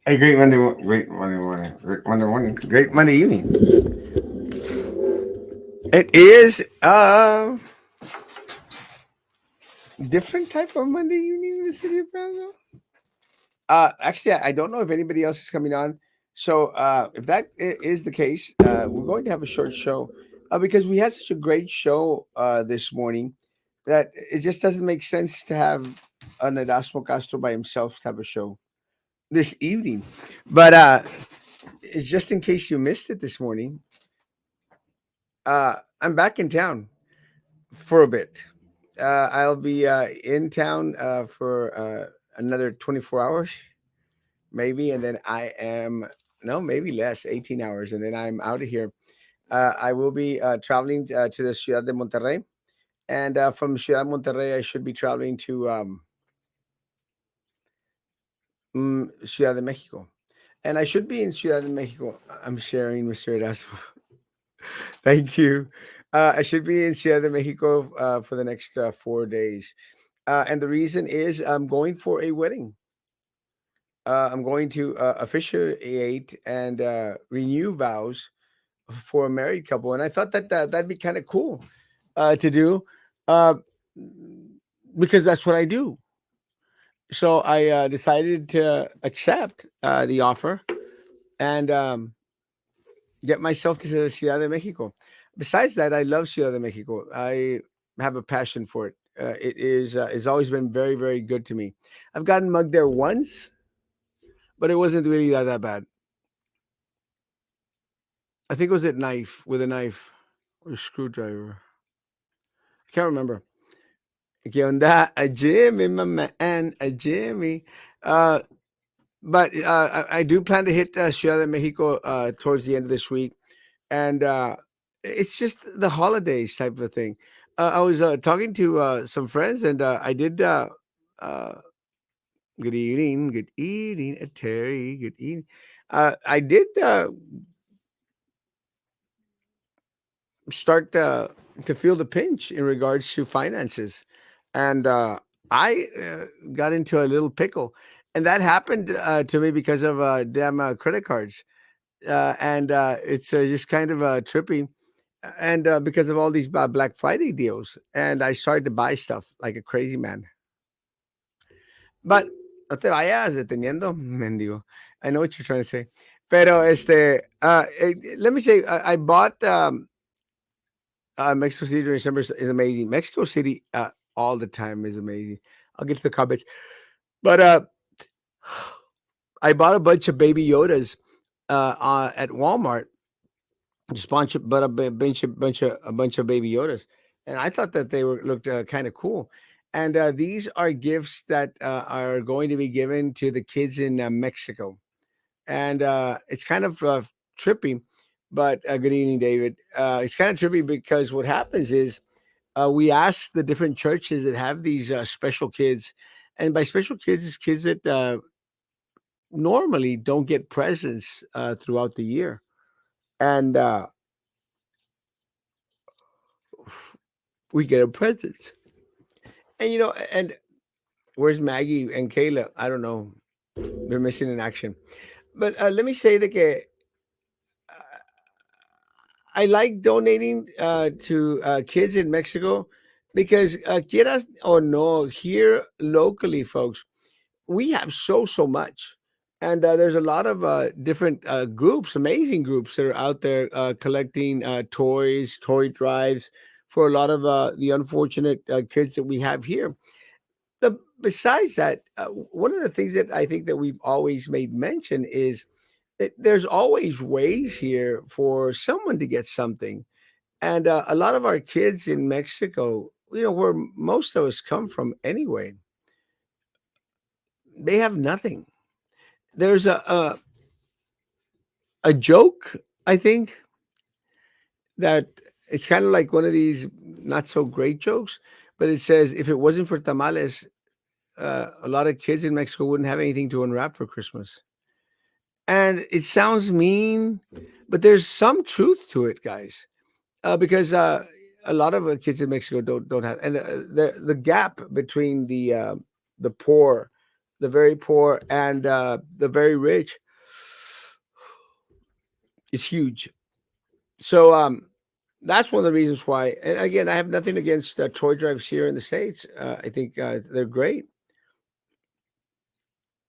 A great great Monday morning, great Monday morning, great Monday evening. It is a different type of Monday evening in the city of Brownsville. Actually, I don't know if anybody else is coming on. So, if that is the case, we're going to have a short show because we had such a great show this morning that it just doesn't make sense to have an Erasmo Castro by himself to have a show this evening. But it's just in case you missed it this morning. I'm back in town for a bit. I'll be in town for another 24 hours, maybe, and then I am no, maybe less, 18 hours, and then I'm out of here. I will be traveling to the Ciudad de Monterrey, and from Ciudad Monterrey, I should be traveling to Ciudad de Mexico, and I should be in Ciudad de Mexico. I'm sharing, Mr. Erasmo. Thank you. I should be in Ciudad de Mexico for the next 4 days. And the reason is I'm going for a wedding. I'm going to officiate and renew vows for a married couple. And I thought that that'd be kind of cool to do uh, because that's what I do. So I decided to accept the offer and get myself to Ciudad de Mexico. Besides that, I love Ciudad de Mexico. I have a passion for it. It is it's always been very very good to me. I've gotten mugged there once, but it wasn't really that bad. I think it was a knife or a screwdriver. I can't remember. ¿Qué onda? A Jimmy, my man, a Jimmy. Uh, but I do plan to hit Ciudad de Mexico towards the end of this week, and it's just the holidays type of thing. I was talking to some friends, and I did. Uh, good evening, Terry. Good evening. I did start to feel the pinch in regards to finances, and I got into a little pickle, and that happened to me because of damn credit cards, and it's just kind of trippy, and because of all these Black Friday deals, and I started to buy stuff like a crazy man. But no te vayas deteniendo, mendigo. I know what you're trying to say. Pero let me say, I bought Mexico City during December is amazing. Mexico City all the time is amazing. I'll get to the comments, but I bought a bunch of baby Yodas at Walmart. Just but a bunch of baby Yodas, and I thought that they were looked kind of cool. And these are gifts that are going to be given to the kids in Mexico, and it's kind of trippy. But good evening, David. It's kind of trippy because what happens is we ask the different churches that have these special kids, and by special kids, it's kids that normally don't get presents throughout the year, and we get them presents. And and where's Maggie and Kayla? I don't know. They're missing in action. But let me say that I like donating to kids in Mexico because, quieras or no, here locally, folks, we have so much. And there's a lot of different groups, amazing groups that are out there collecting toys, toy drives for a lot of the unfortunate kids that we have here. Besides that, one of the things that I think that we've always made mention is that there's always ways here for someone to get something. And a lot of our kids in Mexico, where most of us come from anyway, they have nothing. There's a joke, I think, that it's kind of like one of these not so great jokes, but it says if it wasn't for tamales, a lot of kids in Mexico wouldn't have anything to unwrap for Christmas. And it sounds mean, but there's some truth to it, guys, because a lot of kids in Mexico don't have, and the gap between the poor the very poor, and the very rich is huge. So that's one of the reasons why. And again, I have nothing against toy drives here in the states. I think they're great.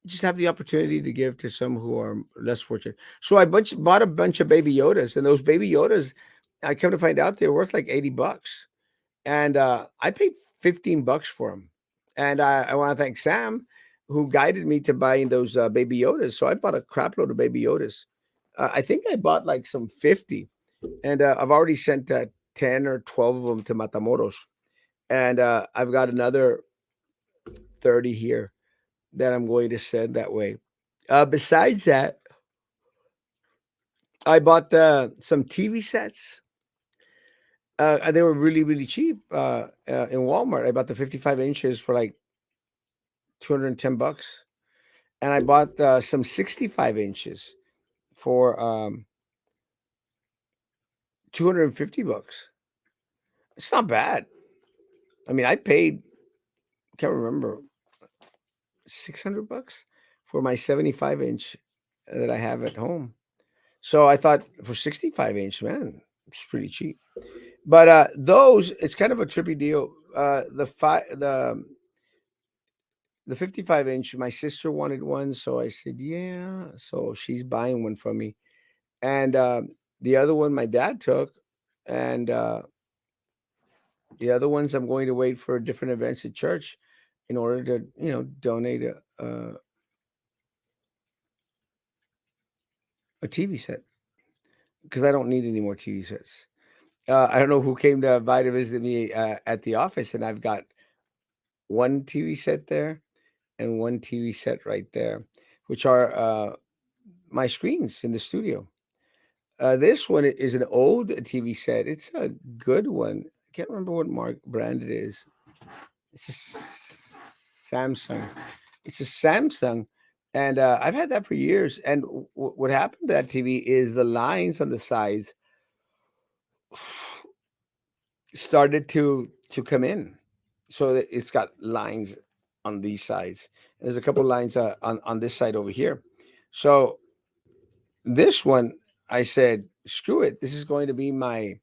Just have the opportunity to give to some who are less fortunate. So I bought a bunch of baby Yodas, and those baby Yodas, I come to find out they're worth like $80, and I paid $15 for them. And I want to thank Sam, who guided me to buying those baby Yodas. So I bought a crap load of baby Yodas. I think I bought like some 50, and I've already sent 10 or 12 of them to Matamoros, and I've got another 30 here that I'm going to send that way. Besides that, I bought some TV sets. They were really, really cheap in Walmart. I bought the 55 inches for like $210, and I bought some 65 inches for $250. It's not bad. I mean, I paid, can't remember, $600 for my 75 inch that I have at home. So I thought for 65 inch, man, it's pretty cheap. But those, it's kind of a trippy deal. The 55 inch, my sister wanted one, so I said yeah. So she's buying one from me, and the other one my dad took, and the other ones I'm going to wait for different events at church in order to donate a TV set because I don't need any more TV sets. I don't know who came by to visit me at the office, and I've got one TV set there and one TV set right there, which are my screens in the studio. This one is an old TV set. It's a good one. I can't remember what brand it is. It's a Samsung. It's a Samsung, and I've had that for years. And what happened to that TV is the lines on the sides started to come in, so that it's got lines on these sides. There's a couple lines on this side over here. So this one, I said, screw it. This is going to be my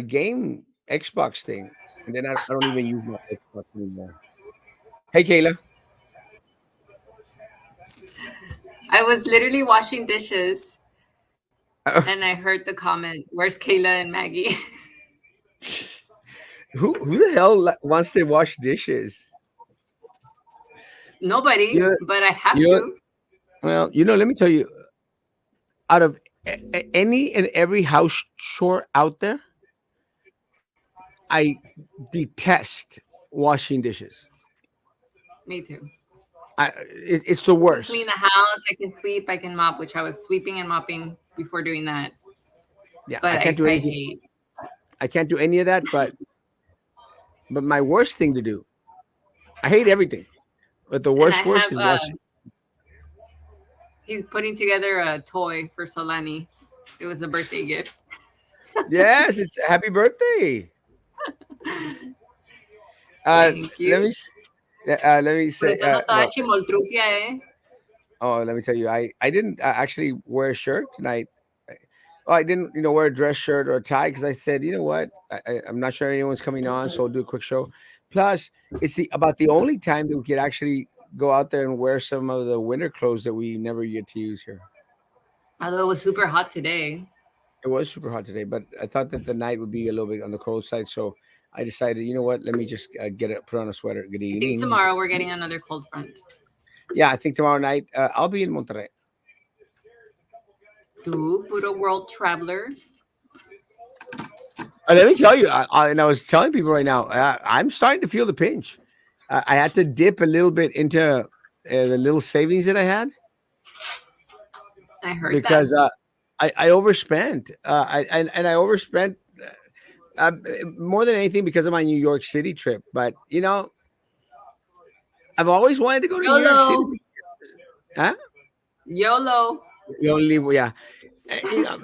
game Xbox thing, and then I don't even use my Xbox anymore. Hey, Kayla. I was literally washing dishes and I heard the comment, "Where's Kayla and Maggie?" Who the hell wants to wash dishes? You Nobody, know, but I have you know. to. Well, let me tell you, out of any and every house chore out there, I detest washing dishes. Me too. It's the I can clean worst. the house, I can sweep, I can mop, which I was sweeping and mopping before doing that. Yeah, But I can't do I anything. hate. I can't do any of that. But my worst thing to do, I hate everything, but the And I worst have, is washing. he's putting together a toy for Solani. It was a birthday gift. Yes, it's happy birthday. Thank Let me you. let me Por say eso ando toda well. chimoltrufia, eh? Oh, let me tell you, I didn't actually wear a shirt tonight. Oh, I didn't, wear a dress shirt or a tie because I said, you know what, I'm not sure anyone's coming on, so I'll do a quick show. Plus, it's about the only time that we could actually go out there and wear some of the winter clothes that we never get to use here. Although it was super hot today. It was super hot today, but I thought that the night would be a little bit on the cold side, so I decided, you know what, let me just put on a sweater. Good I think evening. tomorrow we're getting another cold front. Yeah, I think tomorrow night I'll be in Monterrey. Tu, puro world traveler. Let me tell you, and I was telling people right now, I'm starting to feel the pinch. I had to dip a little bit into the little savings that I had I heard that. because I overspent. And I overspent more than anything because of my New York City trip. But I've always wanted to go to New York City. YOLO. Huh? YOLO. You only live, yeah.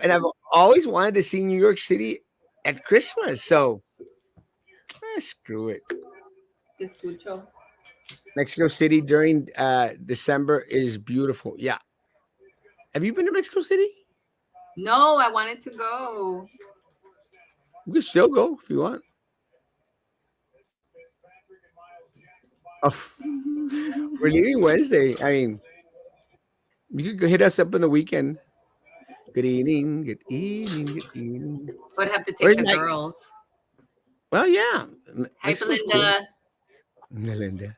And I've always wanted to see New York City at Christmas. So screw it. Te escucho. Mexico City during December is beautiful. Yeah. Have you been to Mexico City? No, I wanted to go. You can still go if you want. Oh, we're leaving Wednesday. I mean, you could go hit us up on the weekend. Good evening. Good evening. Good evening. Would have to take Where's the Mike? girls. Well, yeah. Hi, Mexico's cool. Belinda.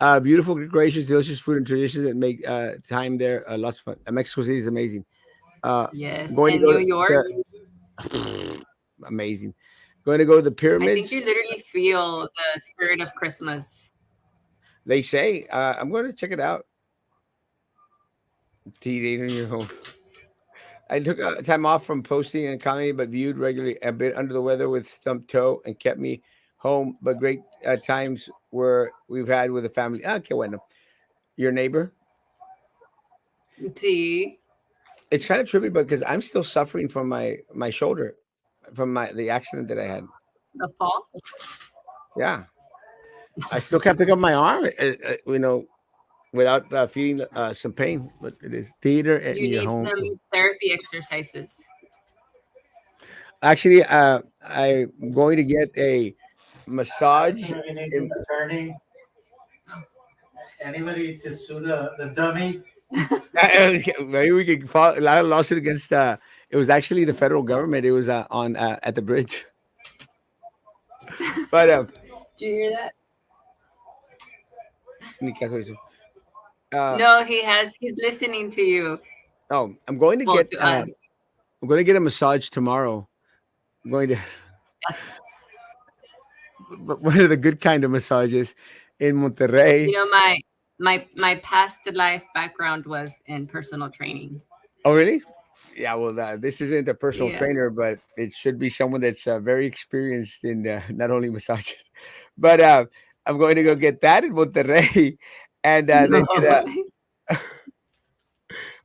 Melinda. Beautiful, gracious, delicious food and traditions that make time there lots of fun. Mexico City is amazing. I'm Yes, going to and go New York. to amazing. Going to go to the I think pyramids. you literally feel the spirit of Christmas. They say I'm going to check it out. Tea on your home. I took time off from posting and commenting, but viewed regularly. A bit under the weather with stumped toe and kept me home. But great times where we've had with the family. Okay, bueno. Your neighbor. See, It's kind of trippy, because I'm still suffering from my shoulder, from the accident that I had. the fall. Yeah, I still can't pick up my arm. Without feeling some pain. But it is theater at You your need home. some therapy exercises. Actually, I'm going to get a massage. Asking if he needs In, an attorney, anybody to sue the dummy. maybe we could file a lawsuit against. It was actually the federal government. It was on at the bridge. But Do you hear that? ni caso hizo. Uh, No, he has. He's listening to you. oh, I'm going to Well, get to us. I'm going to get a massage tomorrow. I'm going to Yes. one of the good kind of massages in You Monterrey. know, my past life background was in personal training. Oh, really? Yeah. Well, this isn't a personal Yeah. trainer, but it should be someone that's very experienced in not only massages, but I'm going to go get that in Monterrey, and then No. get a.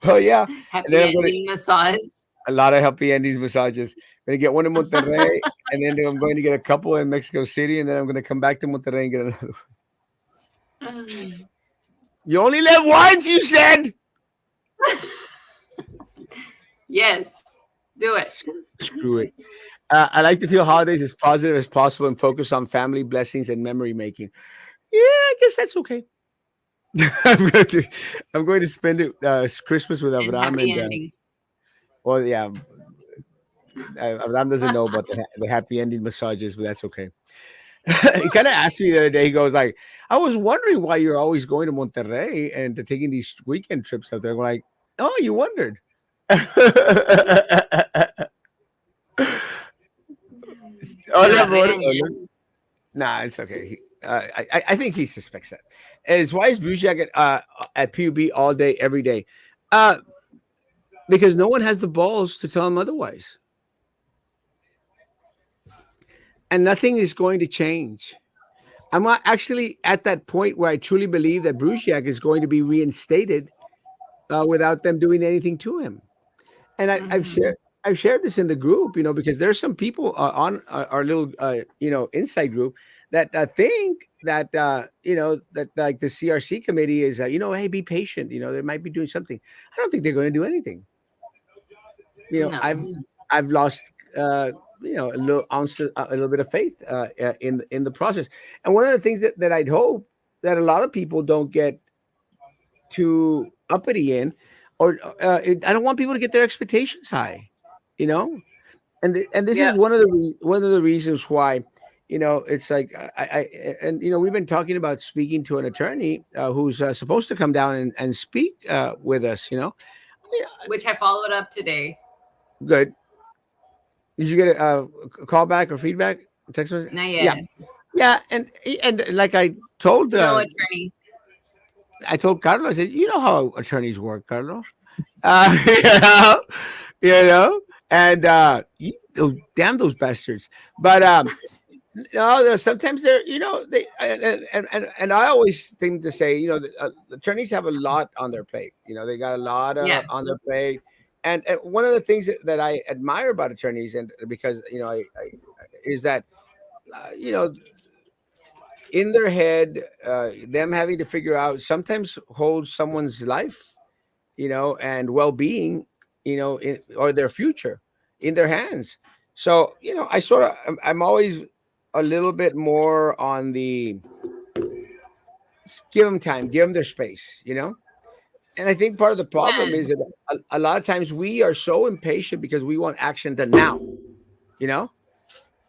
Oh yeah, and Happy then I'm going to ending massage. a lot of happy endings massages. I'm going to get one in Monterrey, and then I'm going to get a couple in Mexico City, and then I'm going to come back to Monterrey and get another. You only live once, you said. Yes, do it. Screw it. I like to feel holidays as positive as possible and focus on family blessings and memory making. Yeah, I guess that's okay. I'm going to I'm going to spend it Christmas with And Avram happy and ending. well, yeah, Avram doesn't know about the happy ending massages, but that's okay. He kind of asked me the other day. He goes like, "I was wondering why you're always going to Monterrey and taking these weekend trips out there." I'm like, "Oh, you wondered." Te va Hola, a amor. regañar. Hola. Nah, it's okay. I think he suspects that. Is why is Bruciak at PUB all day, every day? Uh, because no one has the balls to tell him otherwise, and nothing is going to change. I'm not actually at that point where I truly believe that Bruciak is going to be reinstated without them doing anything to him. And Mhm. I've shared this in the group, because there's some people on our little inside group that think that that like the CRC committee is hey, be patient, they might be doing something. I don't think they're going to do anything. No. I've lost a little ounce, a little bit of faith in the process. And one of the things that I'd hope that a lot of people don't get too uppity in, or I don't want people to get their expectations high, you know. And this is Yep. one of the reasons why, it's like and we've been talking about speaking to an attorney who's supposed to come down and speak with us. Yeah, Which I followed up today. good. Did you get a call back or feedback? Text message? Not Yeah, yet. yeah, and like You know, attorneys. I told Carlos, I said, you know how attorneys work, Carlos. You know, and damn those bastards. But no, sometimes they're, they and I always think to say, the attorneys have a lot on their plate. They got a lot Yeah. on their plate. And one of the things that I admire about attorneys, and because I is that uh, you know in their head, them having to figure out sometimes holds someone's life, and well-being, or their future in their hands. So, I sort of, I'm always a little bit more on the give them time, give them their space, And I think part of the problem is Man, that a lot of times we are so impatient because we want action done now, you know?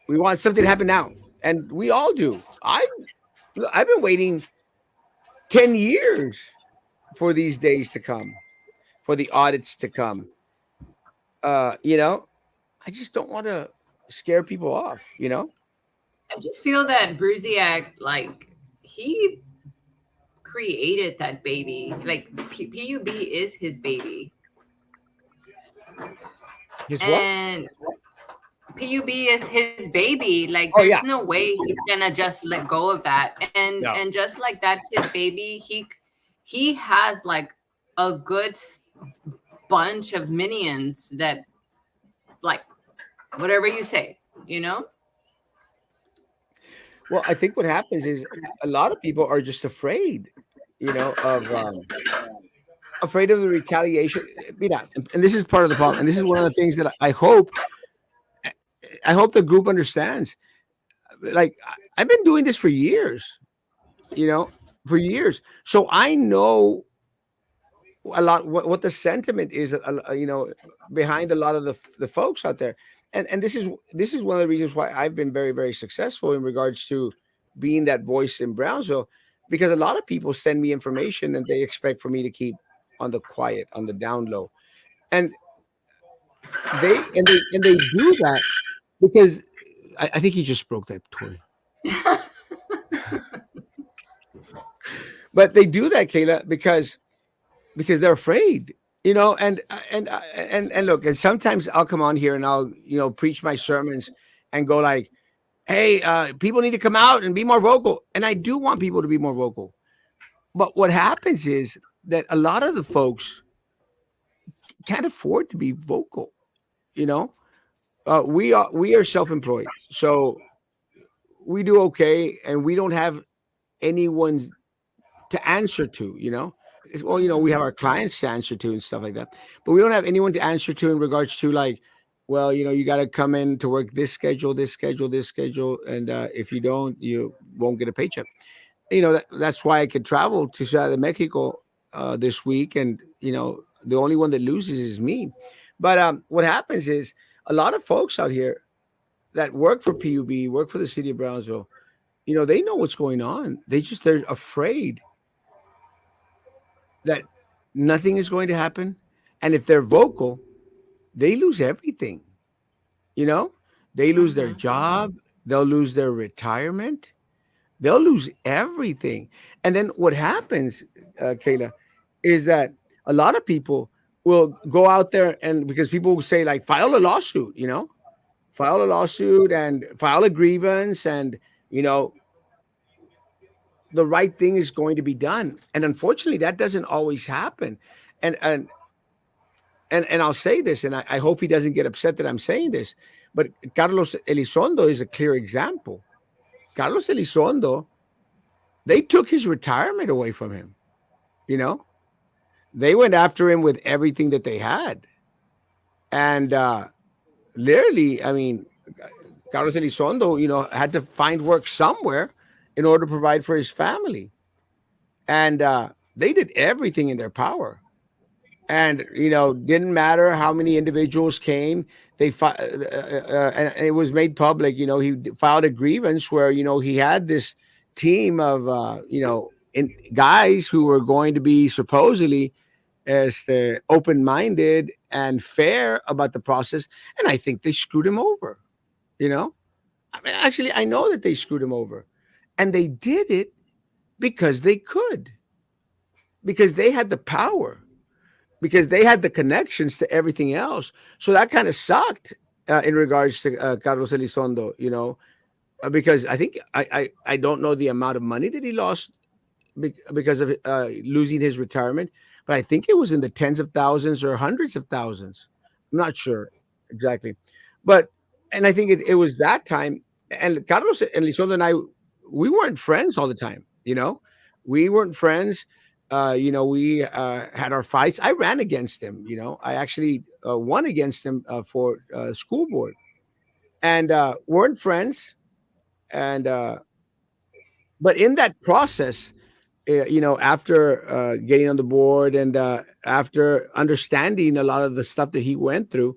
We want something to happen now. And we all do. I've been waiting 10 years for these days to come, for the audits to come. Uh, you know, I just don't want to scare people off. I just feel that Brusiak, like, he created that baby. Like, PUB is his baby. His what? And PUB is his baby. Like, Oh there's yeah. no way he's gonna just let go of that. And No. and just like that's his baby, he has like a good bunch of minions that, like, whatever you say, you know? Well, I think what happens is a lot of people are just afraid, of afraid of the retaliation. And this is part of the problem. And this is one of the things that I hope the group understands. Like I've been doing this for years, you know, for years. So I know a lot what the sentiment is, behind a lot of the folks out there. And this is one of the reasons why I've been very, very successful in regards to being that voice in Brownsville, because a lot of people send me information and they expect for me to keep on the quiet, on the down low. And they do that because I think he just broke that toy. But they do that, Kayla, because they're afraid, and look, and sometimes I'll come on here and I'll preach my sermons and go like, hey, people need to come out and be more vocal, and I do want people to be more vocal. But what happens is that a lot of the folks can't afford to be vocal. you know we are self-employed, so we do okay, and we don't have anyone to answer to. Well, we have our clients to answer to and stuff like that, but we don't have anyone to answer to in regards to, like, well, you got to come in to work this schedule, this schedule, this schedule, and if you don't, you won't get a paycheck. That's why I could travel to Ciudad de Mexico this week, and the only one that loses is me. But what happens is a lot of folks out here that work for PUB, work for the city of Brownsville, they know what's going on. They're afraid that nothing is going to happen. And if they're vocal, they lose everything. You know, they lose their Mm-hmm. job, they'll lose their retirement, they'll lose everything. And then what happens, Kayla, is that a lot of people will go out there, and because people will say, like, file a lawsuit, file a lawsuit and file a grievance, and, you know, the right thing is going to be done. And unfortunately, that doesn't always happen. And and and, and I'll say this, and I hope he doesn't get upset that I'm saying this, but Carlos Elizondo is a clear example. Carlos Elizondo, they took his retirement away from him. You know, they went after him with everything that they had, and literally, I mean, Carlos Elizondo, had to find work somewhere in order to provide for his family, and they did everything in their power. And didn't matter how many individuals came, and it was made public. He filed a grievance where he had this team of guys who were going to be supposedly as the open-minded and fair about the process, and I think they screwed him over. you know I mean, actually, I know that they screwed him over, and they did it because they could, because they had the power, because they had the connections to everything else. So that kind of sucked in regards to Carlos Elizondo, because I think I don't know the amount of money that he lost because of losing his retirement, but I think it was in the tens of thousands or hundreds of thousands. I'm not sure exactly, but and I think it was that time. And Carlos Elizondo and I, we weren't friends all the time. We weren't friends. We had our fights. I ran against him. I actually won against him for school board, and weren't friends. And but in that process, after getting on the board and after understanding a lot of the stuff that he went through,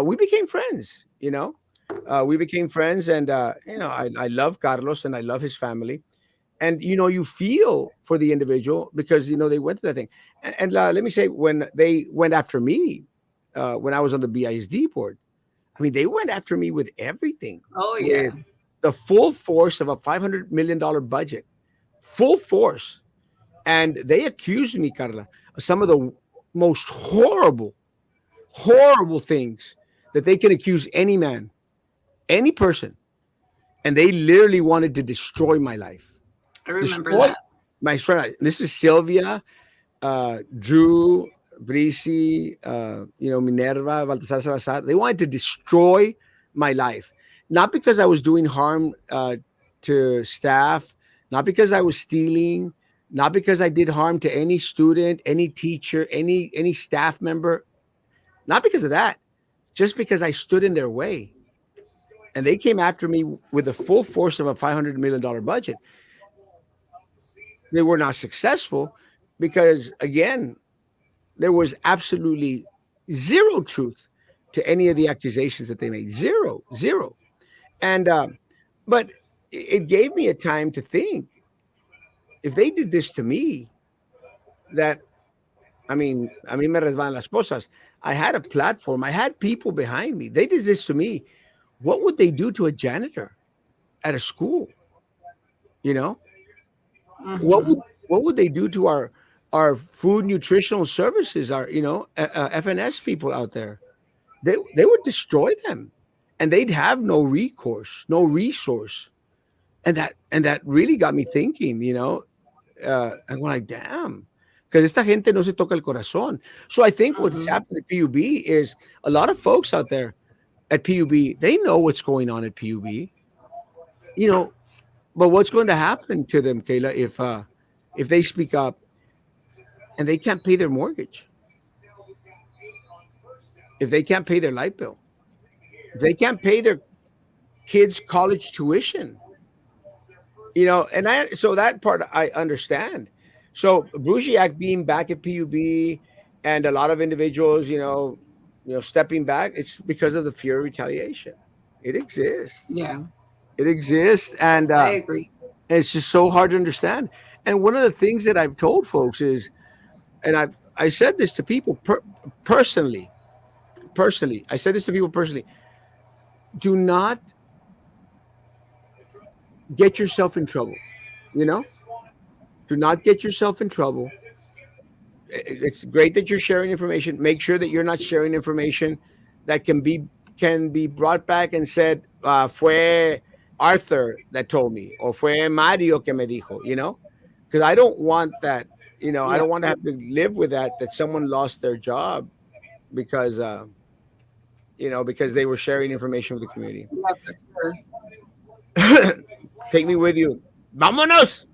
we became friends. We became friends, and I love Carlos and I love his family. And you feel for the individual because they went through that thing. And let me say, when they went after me, when I was on the BISD board, I mean, they went after me with everything, Oh yeah. with the full force of a $500 million budget, full force. And they accused me, Carla, of some of the most horrible, horrible things that they can accuse any man, any person. And they literally wanted to destroy my life, I remember destroy that. my strength. This is Sylvia, Drew, Brisi, Minerva, Baltasar Salazar. They wanted to destroy my life, not because I was doing harm to staff, not because I was stealing, not because I did harm to any student, any teacher, any staff member, not because of that, just because I stood in their way. And they came after me with the full force of a $500 million budget. They were not successful because, again, there was absolutely zero truth to any of the accusations that they made. Zero, zero. And but it gave me a time to think, if they did this to me, that I mean, me resbalan las cosas. I had a platform. I had people behind me. They did this to me. What would they do to a janitor at a school? You know, what Hmm. would what would they do to our food nutritional services? Our FNS people out there. They would destroy them, and they'd have no recourse, no resource. And that really got me thinking. I'm going like, damn, because esta gente no se toca el corazón. So I think what's Hmm. happened at PUB is a lot of folks out there at PUB, they know what's going on at PUB, you know, but what's going to happen to them, Kayla, if they speak up and they can't pay their mortgage, if they can't pay their light bill, if they can't pay their kids' college tuition, and so that part I understand. So Brusiak being back at PUB and a lot of individuals, stepping back, it's because of the fear of retaliation. It exists. Yeah, It exists, and I agree. it's just so hard to understand. And one of the things that I've told folks is, and I said this to people personally, I said this to people personally: do not get yourself in trouble. You know, do not get yourself in trouble. It's great that you're sharing information. Make sure that you're not sharing information that can be brought back and said, fue Arthur that told me, or fue Mario que me dijo, because I don't want that. I Yeah, don't want to have to live with that someone lost their job because because they were sharing information with the community. yeah, for sure. Take me with you. Vámonos.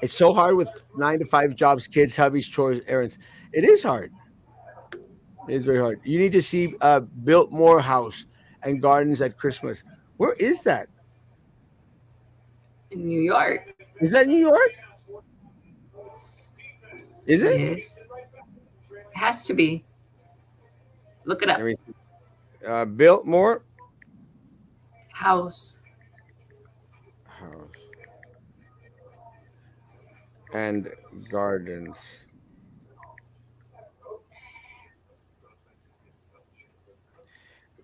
It's so hard with 9 to 5 jobs, kids, hubbies, chores, errands. It is hard. It is very hard. You need to see Biltmore House and Gardens at Christmas. Where is that? In New York. Is that New York? Is it? Yes, it has to be. Look it I up. mean, Biltmore House. House and Gardens.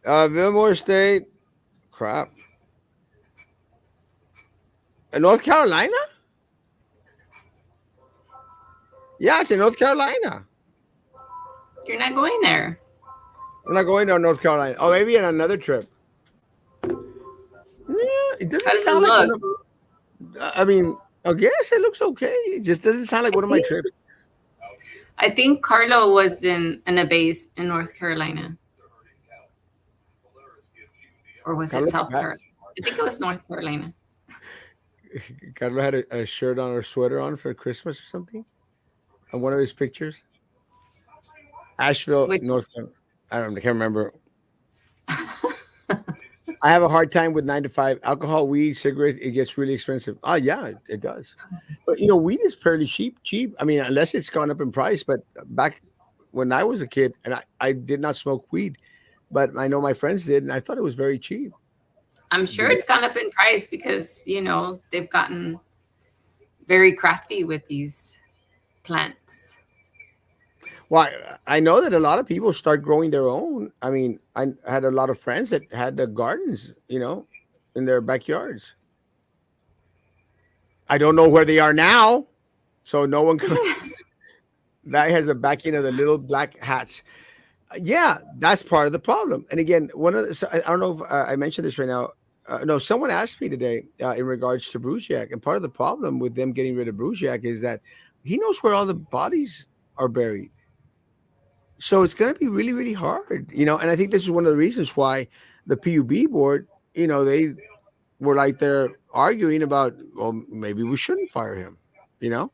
Biltmore State. Crap. North Carolina? Yeah, it's in North Carolina. You're not going there. We're not going to North Carolina. Oh, maybe on another trip. Yeah, it How doesn't does it sound like one look? of. I mean, I guess it looks okay. It just doesn't sound like I one of my think trips. I think Carlo was in a base in North Carolina, or was it Carlos, South Carolina? I think it was North Carolina. Carla had a shirt on or sweater on for Christmas or something on one of his pictures. Asheville, Which North Carolina. I don't. I can't remember. I have a hard time with 9 to 5. Alcohol, weed, cigarettes. It gets really expensive. Oh yeah, it does. But weed is fairly cheap. Cheap. I mean, unless it's gone up in price. But back when I was a kid, and I did not smoke weed, but I know my friends did, and I thought it was very cheap. I'm sure it's gone up in price because they've gotten very crafty with these plants. Well, I know that a lot of people start growing their own. I mean, I had a lot of friends that had the gardens, in their backyards. I don't know where they are now, so no one can. That has the backing of the little black hats. Yeah, that's part of the problem. And again, one of the, so I don't know if I mentioned this right now. No, someone asked me today in regards to Bruciak, and part of the problem with them getting rid of Bruciak is that he knows where all the bodies are buried. So it's going to be really, really hard. And I think this is one of the reasons why the PUB board, they were like they're arguing about, well, maybe we shouldn't fire him. You know,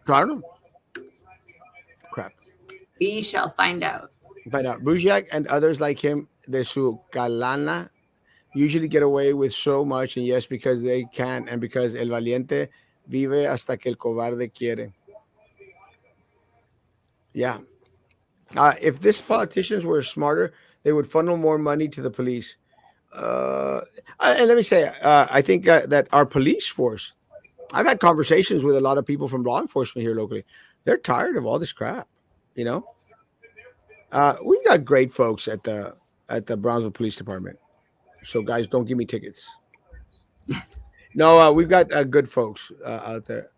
so I don't know. Crap. We shall find out. Find out. Bruciak and others like him, de su calana, usually get away with so much, and yes, because they can, and because el valiente vive hasta que el cobarde quiere. Yeah. If these politicians were smarter, they would funnel more money to the police. Uh, and let me say, I think that our police force, I've had conversations with a lot of people from law enforcement here locally. They're tired of all this crap. You know, we got great folks at the Brownsville Police Department. So guys, don't give me tickets. No, we've got good folks out there.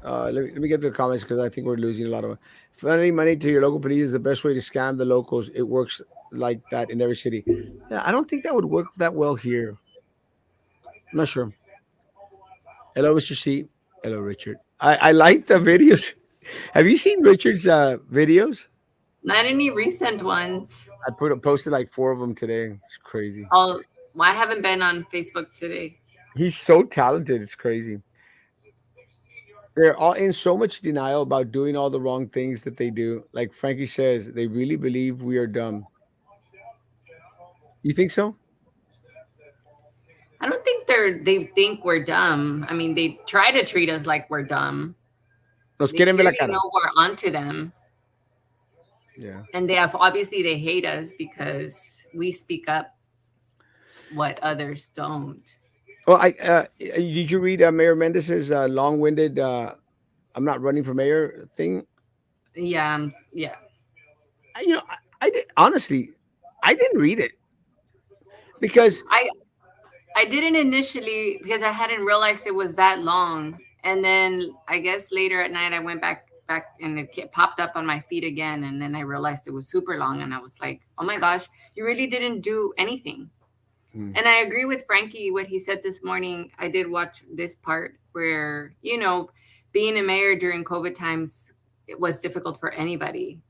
Let me get to the comments because I think we're losing a lot of them. Funneling money to your local police is the best way to scam the locals. It works like that in every city. Yeah, I don't think that would work that well here. I'm not sure. Hello, Mr. C. Hello, Richard. I like the videos. Have you seen Richard's videos? Not any recent ones. I posted like 4 of them today. It's crazy. Well, I haven't been on Facebook today. He's so talented. It's crazy. They're all in so much denial about doing all the wrong things that they do. Like Frankie says, they really believe we are dumb. You think so? I don't think they think we're dumb. I mean, they try to treat us like we're dumb. Nos They quieren ver la clearly cara. know we're onto them, Yeah. and they hate us because we speak up what others don't. Well, did you read Mayor Mendez's long-winded "I'm not running for mayor" thing? Yeah, yeah. I did, honestly, I didn't read it because I I didn't initially because I hadn't realized it was that long, and then I guess later at night I went back and popped up on my feed again, and then I realized it was super long, and I was like, oh my gosh, you really didn't do anything. Hmm. And I agree with Frankie what he said this morning. I did watch this part where being a mayor during COVID times, it was difficult for anybody,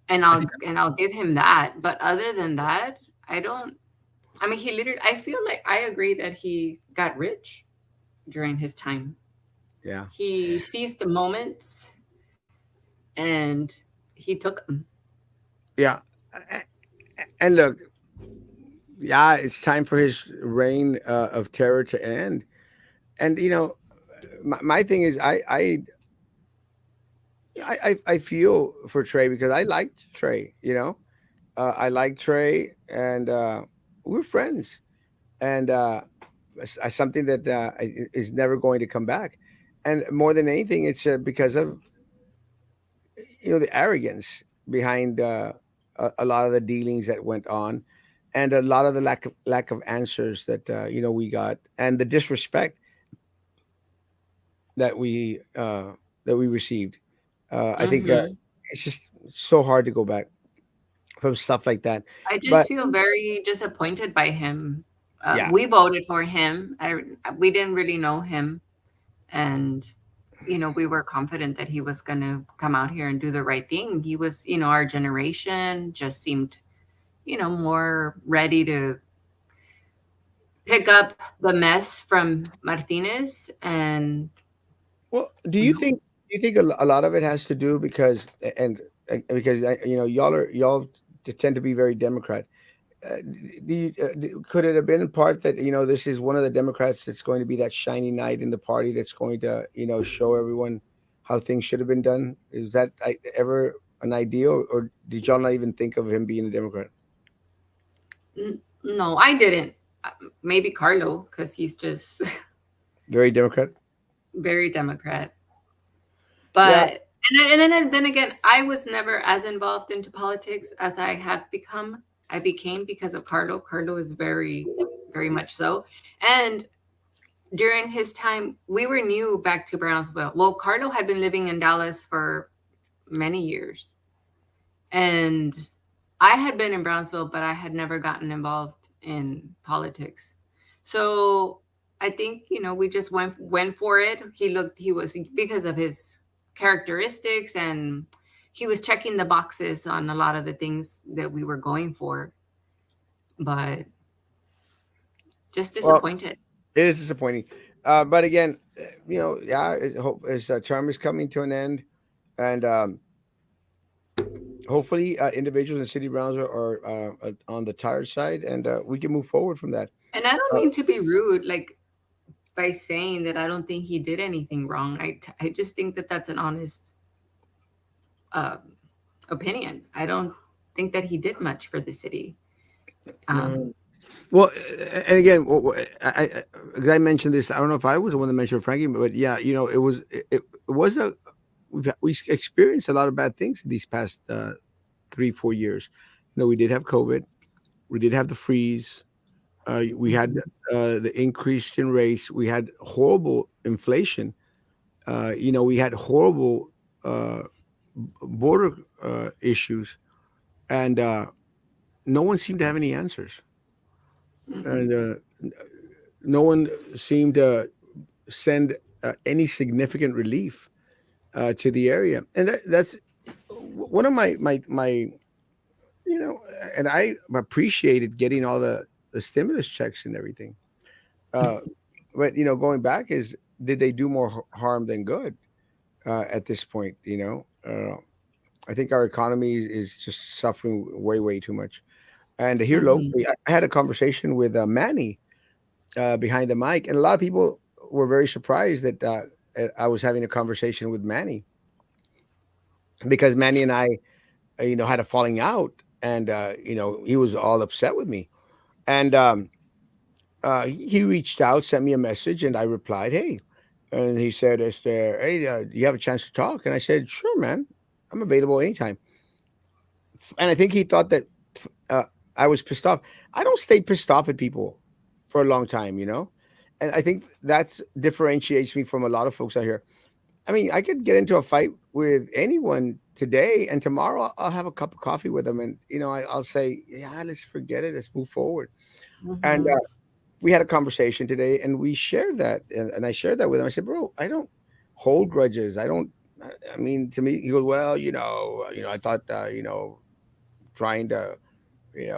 and I I'll think, and I'll give him that. But other than that, I don't. I mean, he literally. I feel like I agree that he got rich during his time. yeah, He seized the moments and he took them. yeah, A- and look, yeah, it's time for his reign of terror to end. And my thing is, I feel for Trey because I liked Trey. I like Trey, and we're friends, and something that is never going to come back. And more than anything, it's because of the arrogance behind a lot of the dealings that went on, and a lot of the lack of answers that we got, and the disrespect that we received. I think Hmm. it's just so hard to go back from stuff like that. I But just feel very disappointed by him. yeah, We voted for him. We didn't really know him, and we were confident that he was going to come out here and do the right thing. He was, our generation just seemed more ready to pick up the mess from Martinez. And Well, do you you know, think a lot of it has to do because because y'all tend to be very Democrat. Could it have been in part that this is one of the Democrats that's going to be that shiny knight in the party that's going to show everyone how things should have been done? Is that ever an idea, or did y'all not even think of him being a Democrat? no, I didn't. Maybe Carlo, because he's just Very Democrat. very Democrat. Yeah. But and then again, I was never as involved into politics as I have become. I became because of Carlo. Carlo is very, very much so. And during his time, we were new back to Brownsville. Well, Carlo had been living in Dallas for many years, and I had been in Brownsville, but I had never gotten involved in politics. So I think we just went for it. He was, because of his characteristics, and he was checking the boxes on a lot of the things that we were going for, but just Well, disappointed. it is disappointing, but again, yeah, hope his term is coming to an end, and hopefully individuals in City Brownsville are on the tired side, and we can move forward from that. And I don't Uh, mean to be rude, like by saying that I don't think he did anything wrong. I just think that that's an honest uh, opinion. I don't think that he did much for the city. Um, mm, well, and again, 'cause I mentioned this. I don't know if I was the one that mentioned Frankie, but yeah, it was a we experienced a lot of bad things in these past 3 4 years. We did have COVID, we did have the freeze, we had mhm, the increase in rates, we had horrible inflation, we had horrible uh, border issues, and no one seemed to have any answers, mhm, and no one seemed to send any significant relief to the area, and that's one of my you know, and I appreciated getting all the stimulus checks and everything. Uh, but going back is, did they do more harm than good at this point? I think our economy is just suffering way way too much. And here mhm, locally, I had a conversation with Manny behind the mic, and a lot of people were very surprised that I was having a conversation with Manny, because Manny and I, had a falling out, and he was all upset with me, and he reached out, sent me a message, and I replied, "Hey," and he said, "Is there? Hey, do you have a chance to talk?" And I said, "Sure, man, I'm available anytime." And I think he thought that uh, I was pissed off. I don't stay pissed off at people for a long time, and I think that's differentiates me from a lot of folks out here. I mean, I could get into a fight with anyone today, and tomorrow I'll have a cup of coffee with them, and I'll say, "Yeah, let's forget it. Let's move forward." And mhm, we had a conversation today, and we shared that, and I shared that with him. I said, "Bro, I don't hold grudges. I don't. I mean, to me," he goes, "Well, I thought, trying to,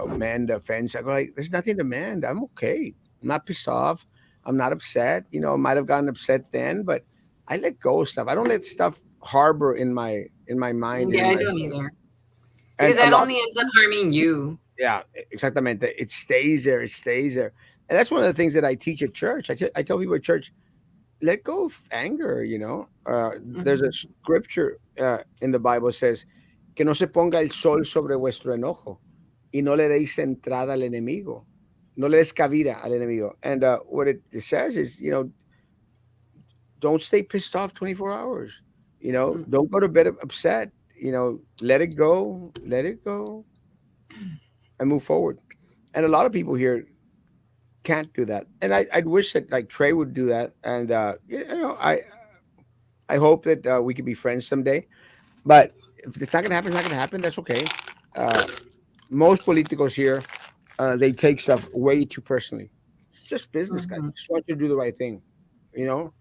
mend a fence." I go, like, "There's nothing to mend. I'm okay. I'm not pissed off. I'm not upset. I might have gotten upset then, but I let go of stuff. I don't let stuff harbor in my mind and yeah, in I my don't head." either, And because a that lot, only ends up harming you. yeah, exactamente. It stays there. It stays there. And that's one of the things that I teach at church. I tell people at church, let go of anger. There's a Mhm, scripture in the Bible says, que no se ponga el sol sobre vuestro enojo y no le deis entrada al enemigo. No le des cabida al enemigo. And what it says is, don't stay pissed off 24 hours. mm, Don't go to bed upset. Let it go, and move forward. And a lot of people here can't do that. And I'd wish that like Trey would do that. And I hope that we could be friends someday. But if it's not gonna happen, it's not gonna happen. That's okay. Uh, most politicos here, they take stuff way too personally. It's just business, guys. mhm. Just want you to do the right thing. You know,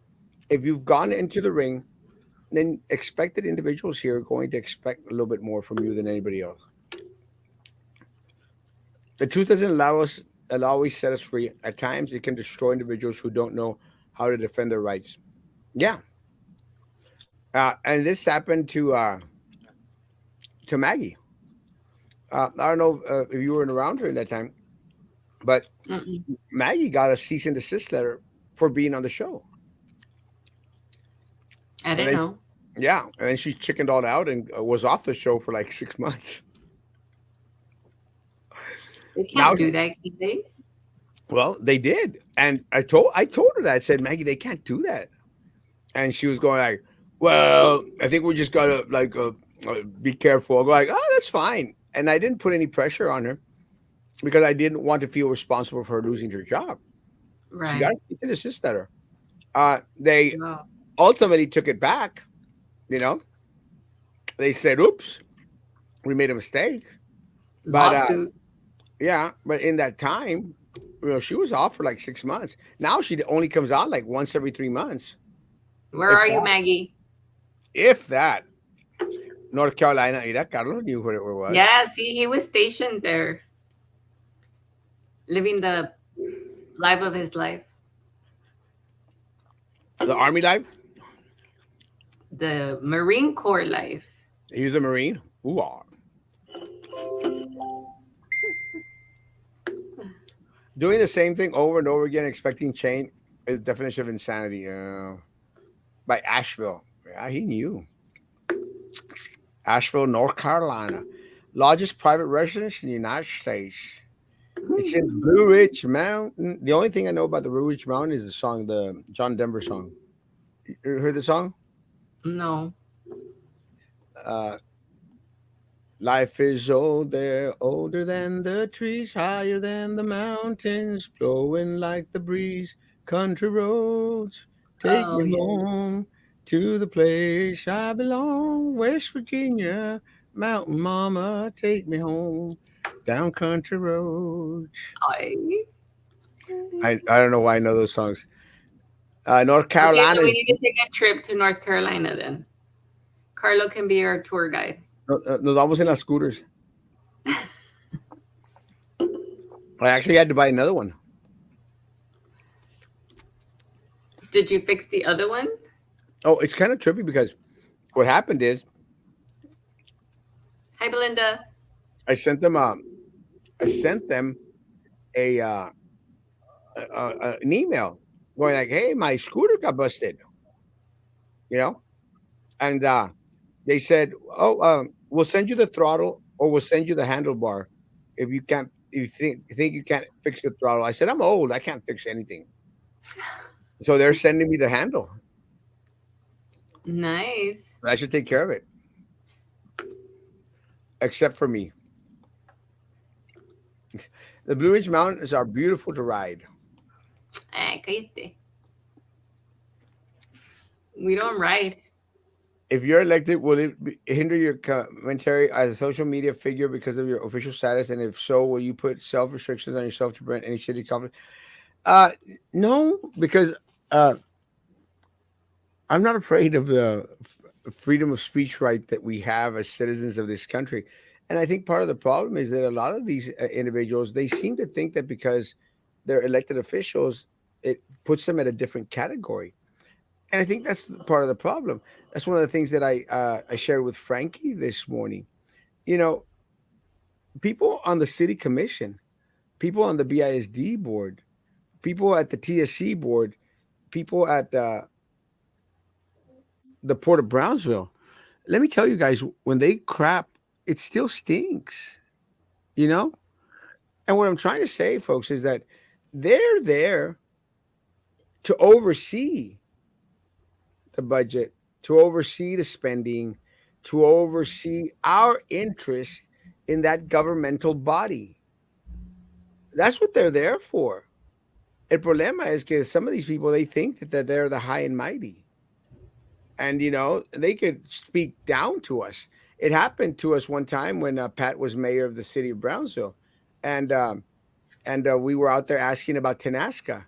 if you've gone into the ring, then expected individuals here are going to expect a little bit more from you than anybody else. The truth doesn't always set us free. At times, it can destroy individuals who don't know how to defend their rights. Yeah, and this happened to Maggie. I don't know if you weren't around during that time, but Mm-mm. Maggie got a cease and desist letter for being on the show, I and didn't then know. yeah, and then she chickened all out and was off the show for like 6 months. They Now, can't do that, can they? well, they did, and I told her that. I said, Maggie, they can't do that, and she was going like, "Well, I think we just gotta like be careful." I go like, "Oh, that's fine," and I didn't put any pressure on her because I didn't want to feel responsible for her losing her job. She got Right. a cease and desist letter. They Wow. ultimately took it back. You know, they said, "Oops, we made a mistake." But Lawsuit. yeah, but in that time, she was off for like 6 months. Now she only comes out like once every 3 months, Where if are you, that. Maggie? If that. North Carolina, Ira Carlos knew where it was. Yeah, see, he was stationed there, living the life of his life, The Army life. the Marine Corps life. He was a Marine. Ooh, doing the same thing over and over again, expecting change is definition of insanity. By Asheville. Yeah, he knew. Asheville, North Carolina, largest private residence in the United States. It's in the Blue Ridge Mountain. The only thing I know about the Blue Ridge Mountain is the song, the John Denver song. You heard the song? No. Uh, Life is old there, older than the trees, higher than the mountains, blowing like the breeze. Country roads, take Oh, me yeah. home to the place I belong. West Virginia, mountain mama, take me home down country roads. I... I don't know why I know those songs. North Okay, so Carolina, we need to take a trip to North Carolina then. Carlo can be our tour guide. nos vamos en las scooters. I actually had to buy another one. Did you fix the other one? Oh, it's kind of trippy because what happened is Hi, Belinda. I sent them I sent them a an email going like, "Hey, my scooter got busted," you know, and they said, "Oh, we'll send you the throttle or we'll send you the handlebar if you can't if you think you can't fix the throttle." I said, "I'm old, I can't fix anything," so they're sending me the handle. Nice. I should take care of it, except for me. The Blue Ridge Mountains are beautiful to ride. Cállate. We don't ride. If you're elected, will it hinder your commentary as a social media figure because of your official status? And if so, will you put self restrictions on yourself to prevent any city conflict? Uh, no, because uh, I'm not afraid of the freedom of speech right that we have as citizens of this country. And I think part of the problem is that a lot of these individuals, they seem to think that because they're elected officials, it puts them at a different category. And I think that's part of the problem. That's one of the things that I shared with Frankie this morning. You know, people on the city commission, people on the BISD board, people at the TSC board, people at the Port of Brownsville. Let me tell you guys, when they crap, it still stinks. You know, and what I'm trying to say, folks, is that they're there to oversee the budget, to oversee the spending, to oversee our interest in that governmental body. That's what they're there for. El problema is que some of these people, they think that they're the high and mighty. And, they could speak down to us. It happened to us one time when Pat was mayor of the city of Brownsville. And we were out there asking about Tenasca.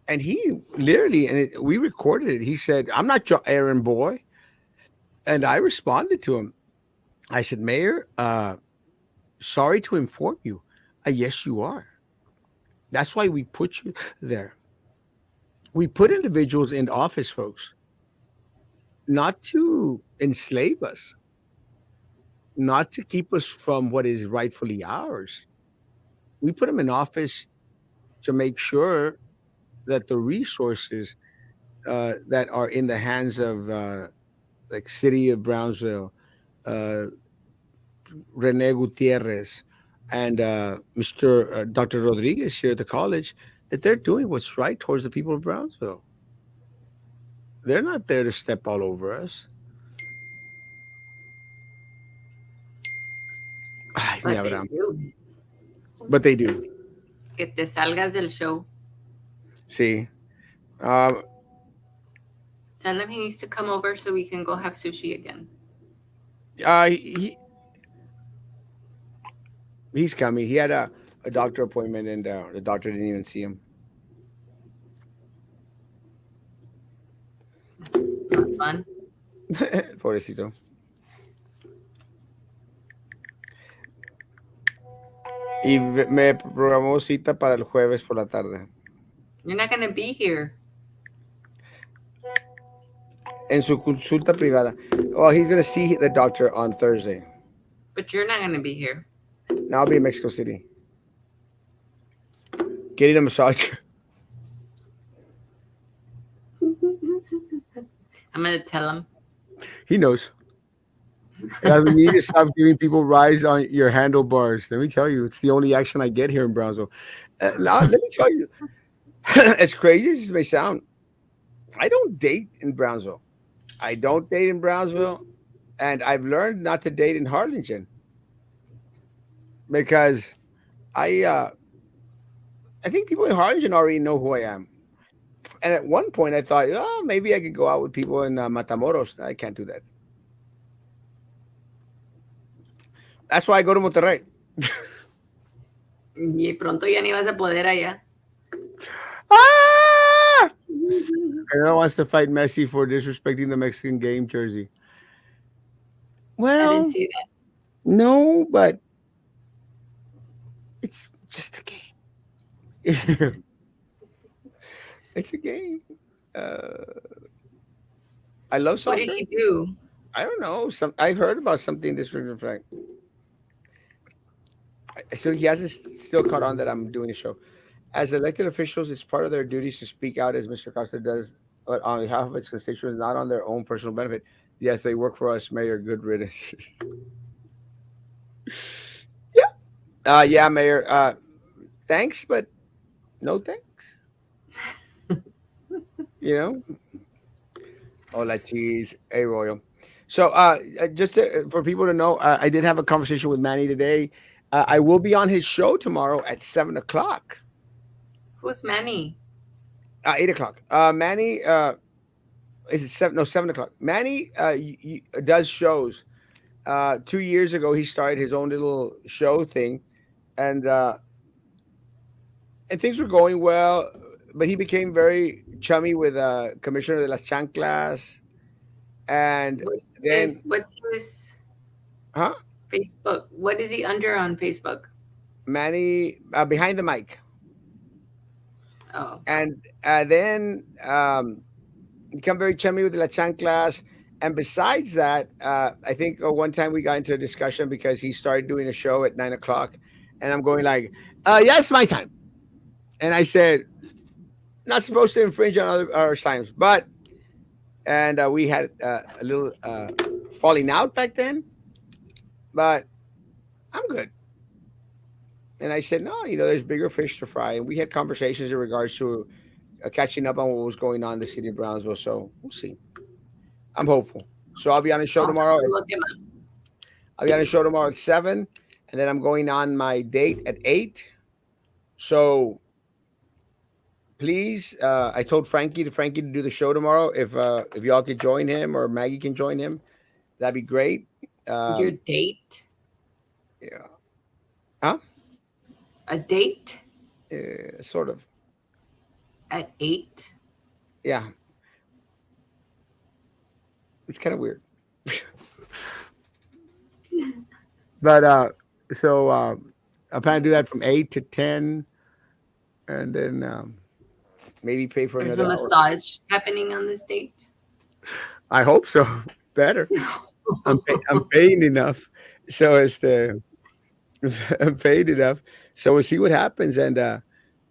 And he literally, we recorded it. He said, "I'm not your errand boy." And I responded to him. I said, "Mayor, sorry to inform you, Yes, you are. That's why we put you there. We put individuals in office, folks, not to enslave us, not to keep us from what is rightfully ours. We put them in office to make sure that the resources that are in the hands of like City of Brownsville, uh, Rene Gutierrez, and Mr. Dr. Rodriguez here at the college, that they're doing what's right towards the people of Brownsville. They're not there to step all over us. Ay, ni But they Abraham. do. But they do. Que te salgas del show. See, um, Tell him he needs to come over so we can go have sushi again. he he's coming. He had a doctor appointment, and the doctor didn't even see him. Not fun. Pobrecito. Y me programó cita para el jueves por la tarde. You're not gonna be here. En su consulta privada. Oh, he's going to see the doctor on Thursday. But you're not gonna be here. Now I'll be in Mexico City. Getting a massage. I'm gonna tell him. He knows. I need to stop giving people rides on your handlebars. Let me tell you, it's the only action I get here in Brownsville. Now, let me tell you, as crazy as this may sound, I don't date in Brownsville. I don't date in Brownsville, and I've learned not to date in Harlingen because I uh, I think people in Harlingen already know who I am. And at one point, I thought, oh, maybe I could go out with people in Matamoros. I can't do that. That's why I go to Monterrey. Y pronto ya ni vas a poder allá. Ah! Canelo wants to fight Messi for disrespecting the Mexican game jersey. I didn't Well, see that. no, but it's just a game. It's a game. Uh, I love What did soccer. he do? I don't know. I've heard about something this fact. So he hasn't still caught on that I'm doing a show. As elected officials, it's part of their duties to speak out, as Mr. Costa does, but on behalf of its constituents, not on their own personal benefit. Yes, they work for us, Mayor. Good riddance. Yeah. Yeah, Mayor. Thanks, but no thanks. You know? Hola, cheese. Hey, Royal. So, just for people to know, I did have a conversation with Manny today. I will be on his show tomorrow at 7 o'clock. Who's Manny? 8 o'clock. Manny, is it seven? No, 7 o'clock. Manny does shows. 2 years ago, he started his own little show thing, and things were going well. But he became very chummy with Commissioner de las Chanclas, and then, What's his huh? Facebook? What is he under on Facebook? Manny behind the mic, Oh, and then become very chummy with La Chanclas. And besides that, I think one time we got into a discussion because he started doing a show at 9 o'clock, and I'm going like, "Yeah, it's my time," and I said, "Not supposed to infringe on other times," but we had a little falling out back then, but I'm good. And I said, "No, there's bigger fish to fry," and we had conversations in regards to catching up on what was going on in the city of Brownsville. So we'll see. I'm hopeful. So I'll be on a show I'll tomorrow. look him up. I'll be on a show tomorrow at 7, and then I'm going on my date at 8. So please, I told Frankie to do the show tomorrow. If y'all could join him or Maggie can join him, that'd be great. Your date? Yeah. Huh? A date Sort of. at 8? Yeah. It's kind of weird. But so I plan to do that from 8 to 10, and then maybe pay for There's a another hour. massage happening on this date. I hope so. Better. I'm paying enough, so as to I'm paid enough. So we'll see what happens, and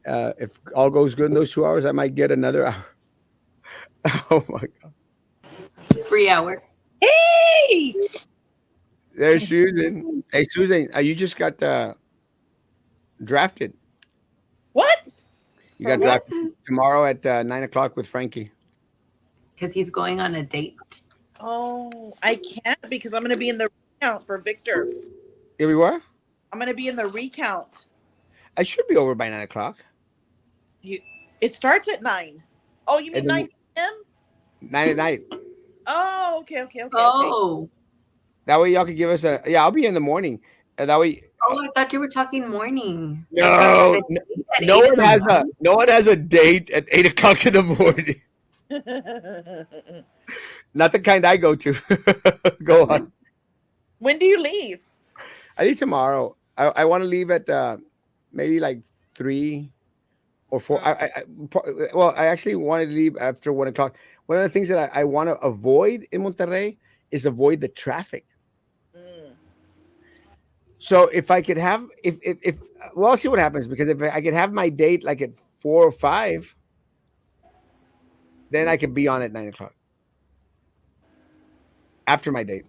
if all goes good in those 2 hours, I might get another hour. Oh my God! Free hour. Hey! There's Susan. Hey, Susan, you just got drafted. What? You For got what? drafted tomorrow at 9 o'clock with Frankie. Because he's going on a date. Oh, I can't because I'm going to be in the recount for Victor. Here we were. I'm going to be in the recount. I should be over by 9 o'clock. It starts at 9. Oh, you mean And then 9 p.m.? 9 at night. Oh, okay. Oh. That way y'all could give us a. Yeah, I'll be in the morning. And that way. Oh, I thought you were talking morning. No, At no 8 in one the has morning? no one has a date at 8 o'clock in the morning. Not the kind I go to. Go on. When do you leave? I leave tomorrow. I want to leave at maybe like 3 or 4. I actually wanted to leave after 1 o'clock. One of the things that I want to avoid in Monterrey is avoid the traffic. Mm. So if I could have, if well, I'll see what happens, because if I could have my date like at 4 or 5, then I could be on at 9 o'clock after my date.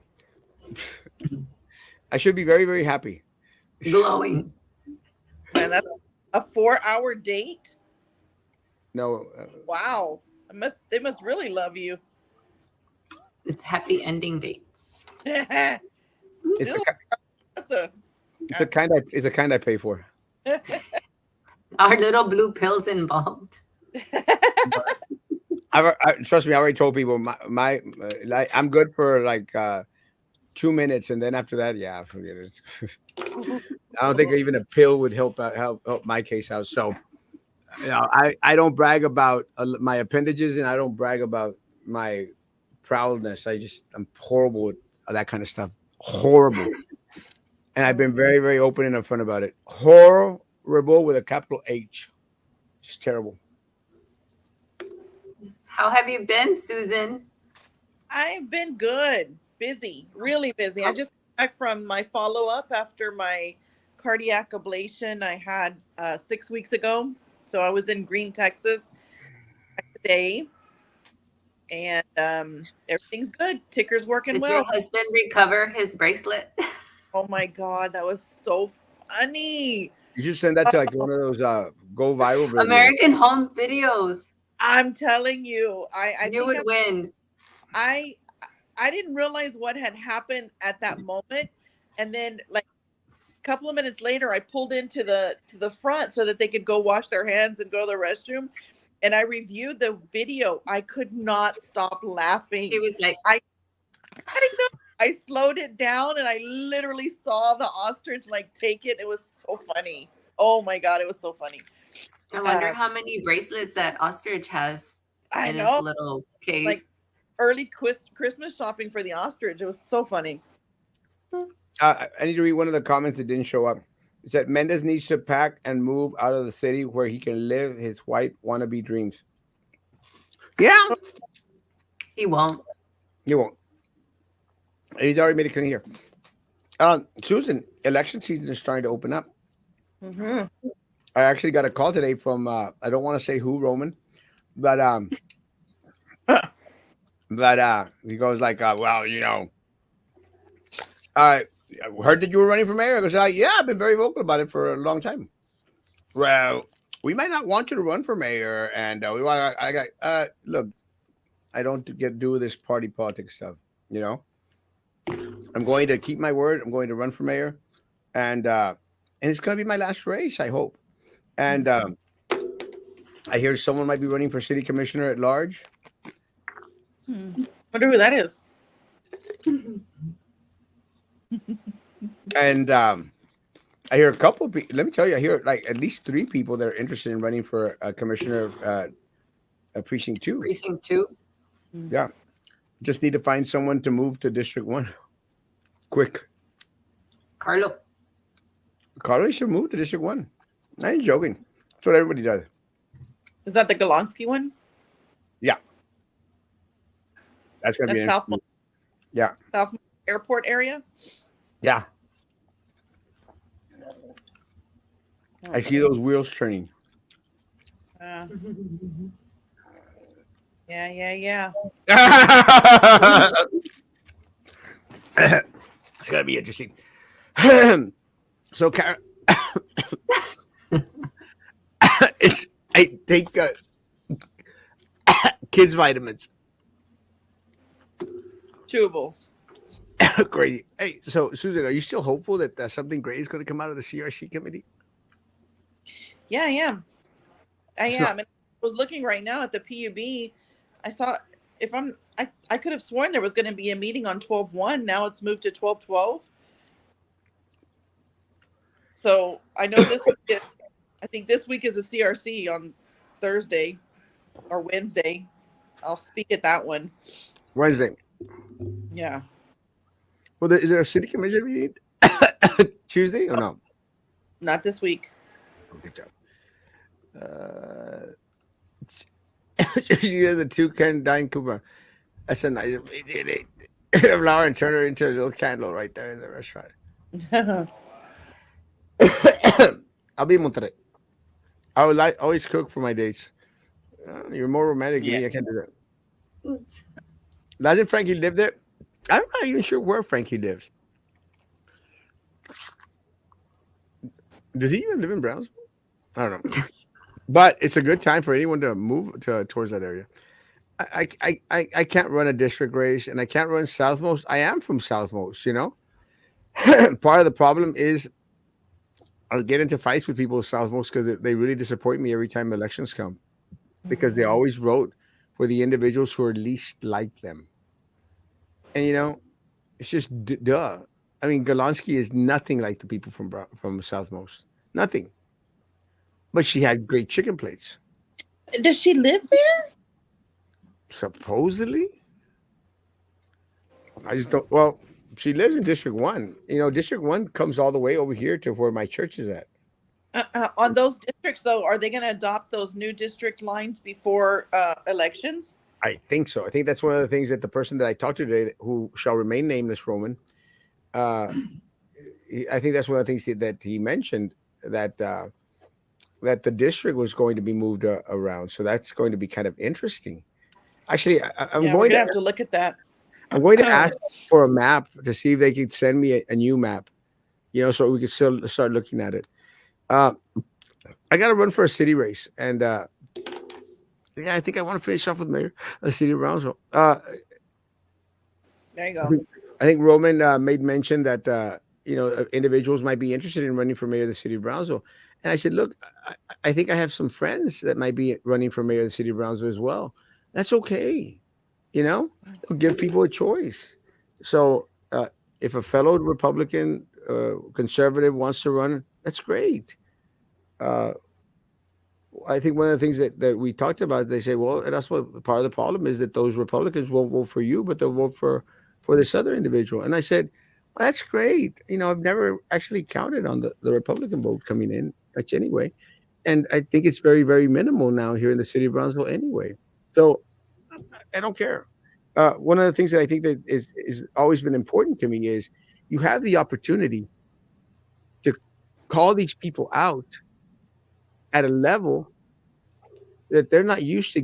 I should be very, very happy. Glowing. Man, that's a 4-hour date? No, Wow. They must really love you. It's happy ending dates. it's Still, that's a it's a kind I pay for. Our little blue pills involved. Trust me, I already told people my like I'm good for like 2 minutes, and then after that, yeah, forget it. I don't think even a pill would help my case out. So, I don't brag about my appendages, and I don't brag about my proudness. I'm horrible with that kind of stuff. Horrible. And I've been very, very open and upfront about it. Horrible with a capital H. Just terrible. How have you been, Susan? I've been good. Busy. Really busy. I just got back from my follow-up after my cardiac ablation I had 6 weeks ago. So I was in Green, Texas today. And everything's good. Ticker's working Did well. your husband recover his bracelet? Oh my God, that was so funny. You should send that to like one of those go viral videos. American Home Videos. I'm telling you, I You think would win. I didn't realize what had happened at that moment, and then like a couple of minutes later, I pulled into the front so that they could go wash their hands and go to the restroom, and I reviewed the video. I could not stop laughing. He was like, I didn't know. I slowed it down, and I literally saw the ostrich like take it. It was so funny. Oh my God, it was so funny. I wonder how many bracelets that ostrich has I in know. his little cave. Like early Christmas shopping for the ostrich. It was so funny. I need to read one of the comments that didn't show up. It said Mendez needs to pack and move out of the city where he can live his white wannabe dreams. Yeah, He won't. he won't. He's already made it clear here. Susan, election season is starting to open up. Mm-hmm. I actually got a call today from I don't want to say who, Roman, but he goes like, well, I heard that you were running for mayor. I goes, yeah, I've been very vocal about it for a long time. Well, we might not want you to run for mayor, and we want. I got look, I don't do this party politics stuff. I'm going to keep my word. I'm going to run for mayor, and it's going to be my last race, I hope. And I hear someone might be running for city commissioner at large. Wonder who that is. And I hear a couple of people. Let me tell you, I hear like at least 3 people that are interested in running for a commissioner of precinct 2. Precinct 2. Yeah, just need to find someone to move to District 1. Quick. Carlo. Carly should move to District 1. I ain't joking. That's what everybody does. Is that the Golonsky one? Yeah, that's going to be That's interesting. Yeah, South Airport area. yeah. I see those wheels turning. Uh, yeah. It's going to be interesting. So, it's, I take kids' vitamins. Chewables. Crazy. Hey, so Susan, are you still hopeful that something great is going to come out of the CRC committee? Yeah, I am. I So- am. And I was looking right now at the PUB. I saw I could have sworn there was going to be a meeting on 12/1. Now it's moved to 12/12. So I know this week. I think this week is a CRC on Thursday or Wednesday. I'll speak at that one. Wednesday. Yeah. Well, is there a city commission meeting Tuesday or no? Not this week. Oh, good job. She has a toucan dine Cooper. That's a nice. Flower and turn her into a little candle right there in the restaurant. I'll be in Monterrey. I would always cook for my dates. You're more romantic than me. I can't do that. Doesn't Frankie live there? I'm not even sure where Frankie lives. Does he even live in Brownsville? I don't know. But it's a good time for anyone to move towards that area. I can't run a district race and I can't run Southmost. I am from Southmost, you know. Part of the problem is I'll get into fights with people with Southmost because they really disappoint me every time elections come because they always vote for the individuals who are least like them. And you know, it's just duh. I mean, Golonsky is nothing like the people from Southmost. Nothing. But she had great chicken plates. Does she live there? Supposedly. I just don't. Well, she lives in District 1. You know, District 1 comes all the way over here to where my church is at. On those districts, though, are they going to adopt those new district lines before elections? I think so. I think that's one of the things that the person that I talked to today, who shall remain nameless, Roman, I think that's one of the things that he mentioned that that the district was going to be moved around. So that's going to be kind of interesting. Actually, I'm Yeah, we're going gonna to have to look at that. I'm going to ask for a map to see if they could send me a new map. You know, so we could still start looking at it. I got to run for a city race, and yeah, I think I want to finish off with mayor of the city of Brownsville. There you go. I think Roman made mention that you know individuals might be interested in running for mayor of the city of Brownsville, and I said, look, I think I have some friends that might be running for mayor of the city of Brownsville as well. That's okay, you know. Give people a choice. So if a fellow Republican conservative wants to run, that's great. Uh, I think one of the things that we talked about, they say, well, and that's what part of the problem is that those Republicans won't vote for you, but they'll vote for this other individual. And I said, well, that's great. You know, I've never actually counted on the Republican vote coming in much anyway. And I think it's very, very minimal now here in the city of Brownsville anyway. So I don't care. One of the things that I think that is always been important to me is you have the opportunity to call these people out at a level that they're not used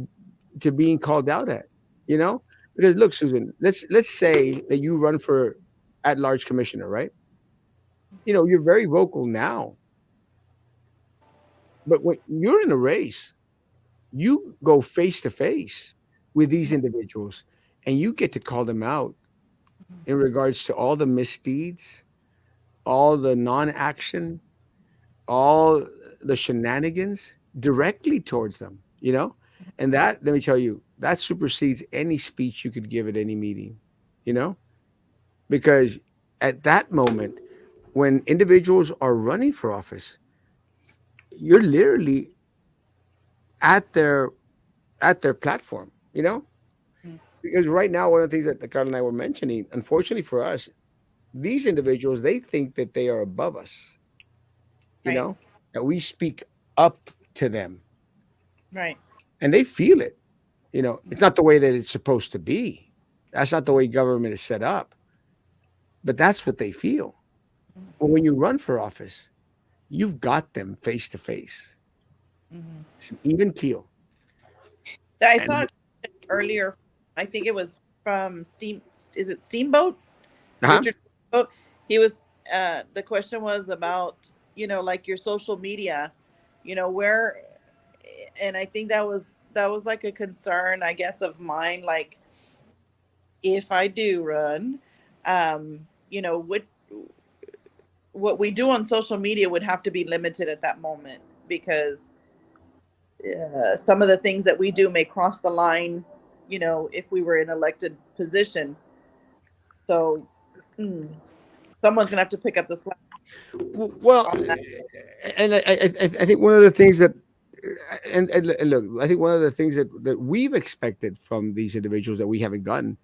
to being called out at, you know? Because look, Susan, let's say that you run for at-large commissioner, right? You know, you're very vocal now. But when you're in a race, you go face to face with these individuals and you get to call them out in regards to all the misdeeds, all the non-action, all the shenanigans directly towards them, you know? And that, let me tell you, that supersedes any speech you could give at any meeting, you know? Because at that moment, when individuals are running for office, you're literally at their platform, you know? Because right now, one of the things that Carl and I were mentioning, unfortunately for us, these individuals, they think that they are above us. you Right. know, that we speak up to them Right. and they feel it. You know, it's not the way that it's supposed to be. That's not the way government is set up, but that's what they feel. But when you run for office, you've got them face to face. Mhm. It's an even keel. I saw And it earlier. I think it was from Steam. Is it Steamboat? uh-huh. Richard Steamboat. He was. The question was about like your social media, where, and I think that was like a concern, I guess, of mine. Like, if I do run, what we do on social media would have to be limited at that moment because some of the things that we do may cross the line, if we were in elected position. So mm, someone's gonna have to pick up the slack Well, on that. and I think one of the things that, and look, I think one of the things that we've expected from these individuals that we haven't gotten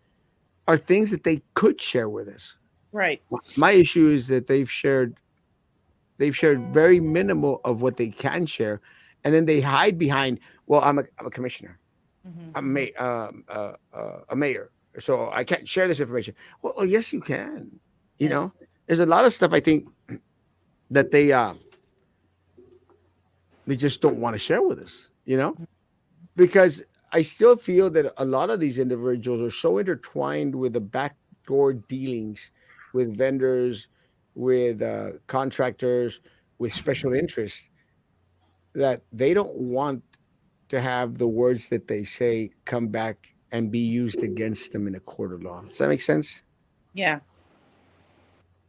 are things that they could share with us. Right. My issue is that they've shared very minimal of what they can share, and then they hide behind, well, I'm a commissioner, Hmm. a mayor, so I can't share this information. Well, yes, you can. You Yeah. know, there's a lot of stuff I think that they just don't want to share with us. Because I still feel that a lot of these individuals are so intertwined with the backdoor dealings with vendors, with contractors, with special interests, that they don't want to have the words that they say come back and be used against them in a court of law. Does that make sense? Yeah.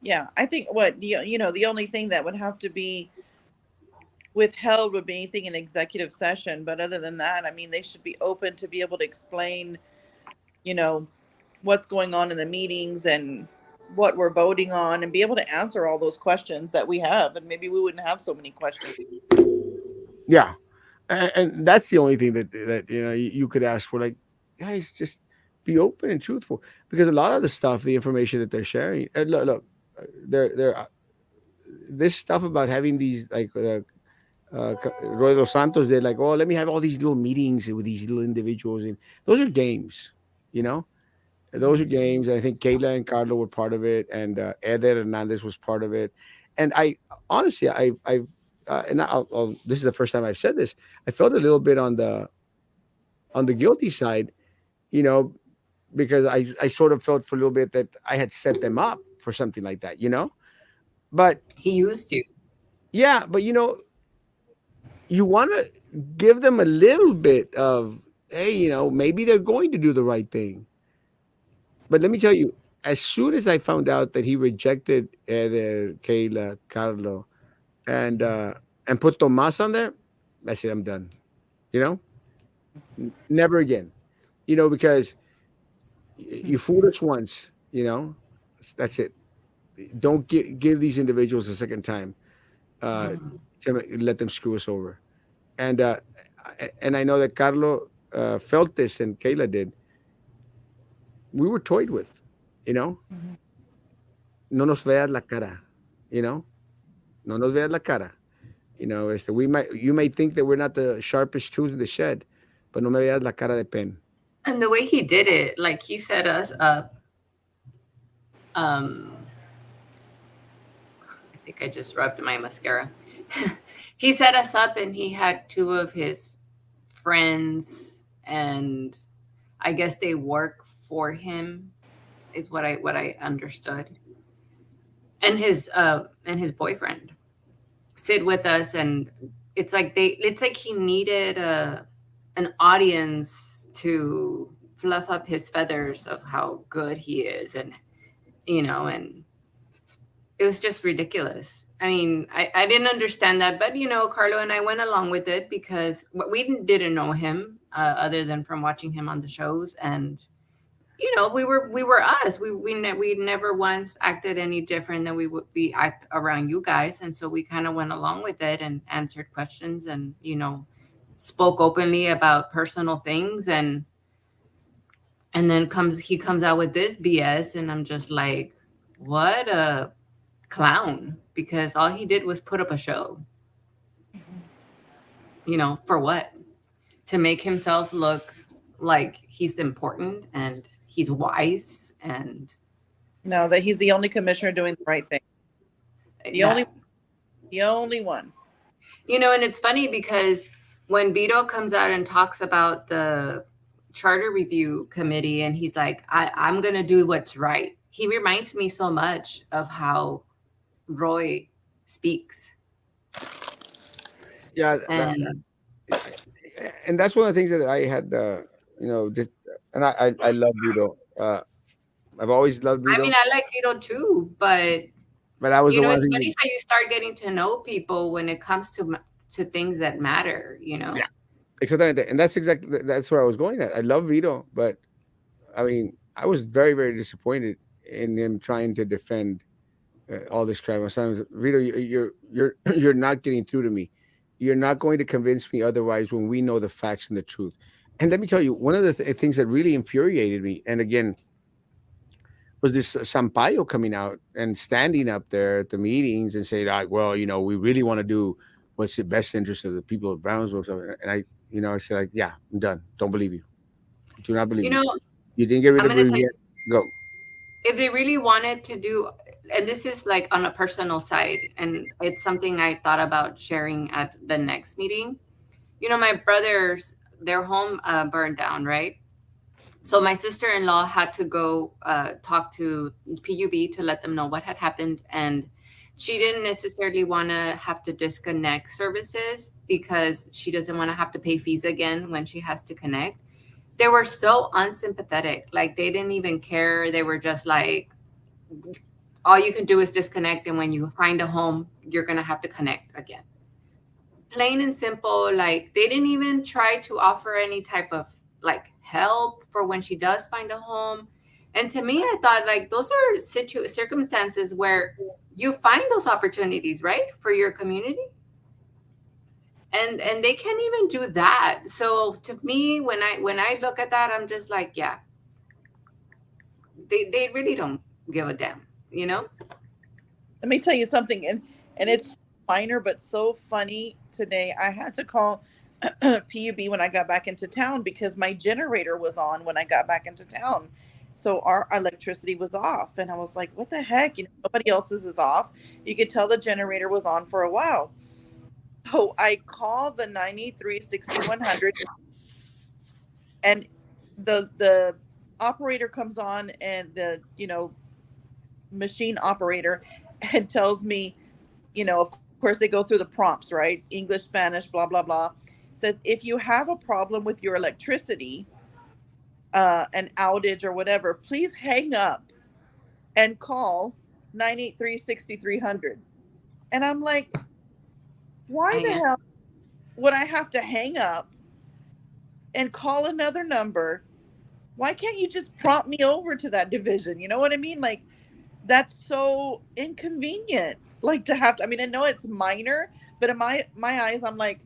Yeah. I think what the only thing that would have to be withheld would be anything in executive session. But other than that, I mean, they should be open to be able to explain, you know, what's going on in the meetings and what we're voting on and be able to answer all those questions that we have. And maybe we wouldn't have so many questions. Yeah, and that's the only thing that you could ask for. Like, guys, just be open and truthful, because a lot of the stuff, the information that they're sharing, look, they're this stuff about having these like Roy Dos Santos, they're like, oh, let me have all these little meetings with these little individuals, and those are games, you know. Those are Mhm. games. I think Kayla and Carlo were part of it, and Eder Hernandez was part of it. And I honestly, and this is the first time I've said this. I felt a little bit on the guilty side, you know, because I sort of felt for a little bit that I had set them up for something like that, you know. But He used to. yeah, but you want to give them a little bit of, hey, maybe they're going to do the right thing. But let me tell you, as soon as I found out that he rejected Eder, Kayla, Carlo, and put Tomas on there, I said, I'm done. You know, never again. Because you fooled us once. That's it. Don't give these individuals a second time uh, Mhm. to let them screw us over. And I know that Carlo felt this, and Kayla did. We were toyed with. You know, Mhm. no nos veas la cara. No nos veas la cara. You may think that we're not the sharpest tools in the shed, but no me veas la cara de pen. And the way he did it, like he set us up. Um, I think I just rubbed my mascara. He set us up, and he had two of his friends, and I guess they work for him, is what I understood. And his boyfriend sit with us, and it's like he needed an audience to fluff up his feathers of how good he is, and it was just ridiculous. I mean, I didn't understand that, but Carlo and I went along with it because we didn't know him other than from watching him on the shows, and we were us. We never once acted any different than we would be act around you guys, and so we kind of went along with it and answered questions, and spoke openly about personal things, and then he comes out with this BS, and I'm just like, what? clown because all he did was put up a show. For what? To make himself look like he's important and he's wise and No, that he's the only commissioner doing the right thing. The yeah. only, the only one. And it's funny because when Vito comes out and talks about the charter review committee and he's like, I'm going to do what's right. He reminds me so much of how Roy speaks. Yeah, And and that's one of the things that I had, just, and I love Vito. I've always loved I mean, Vito, I like Vito too, but but I was the one it's funny who, how you start getting to know people when it comes to things that matter, yeah, exactly, and that's where I was going at. I love Vito, but I mean, I was very, very disappointed in him trying to defend all this crap. My son was, Vito, you're not getting through to me. You're not going to convince me otherwise when we know the facts and the truth. And let me tell you, one of the things that really infuriated me, and again, was this Sampaio coming out and standing up there at the meetings and saying, like, well, we really want to do what's the best interest of the people of Brownsville. So, and I said, like, yeah, I'm done. Don't believe you. Do not believe you you. know, You didn't get rid I'm of gonna her tell yet. you, Go. if they really wanted to do, and this is like on a personal side, and it's something I thought about sharing at the next meeting. My brothers, their home burned down, right? So my sister-in-law had to go talk to PUB to let them know what had happened, and she didn't necessarily want to have to disconnect services because she doesn't want to have to pay fees again when she has to connect. They were so unsympathetic, like they didn't even care. They were just like, all you can do is disconnect, and when you find a home, you're gonna have to connect again. Plain and simple. Like they didn't even try to offer any type of like help for when she does find a home. And to me, I thought like those are circumstances where you find those opportunities, right, for your community, and they can't even do that. So to me, when I look at that, I'm just like, yeah, they really don't give a damn, you know. Let me tell you something, and it's minor but so funny. Today I had to call PUB when I got back into town because my generator was on when I got back into town. So our electricity was off. And I was like, what the heck? Nobody else's is off. You could tell the generator was on for a while. So I called the 936100, and the operator comes on, and the machine operator and tells me, of course they go through the prompts, right? English, Spanish, blah, blah, blah. Says, if you have a problem with your electricity, an outage or whatever, please hang up and call 983-6300. And I'm like, why I the know. hell would I have to hang up and call another number? Why can't you just prompt me over to that division? You know what I mean? Like, that's so inconvenient. Like, to have to, I mean, I know it's minor, but in my eyes, I'm like,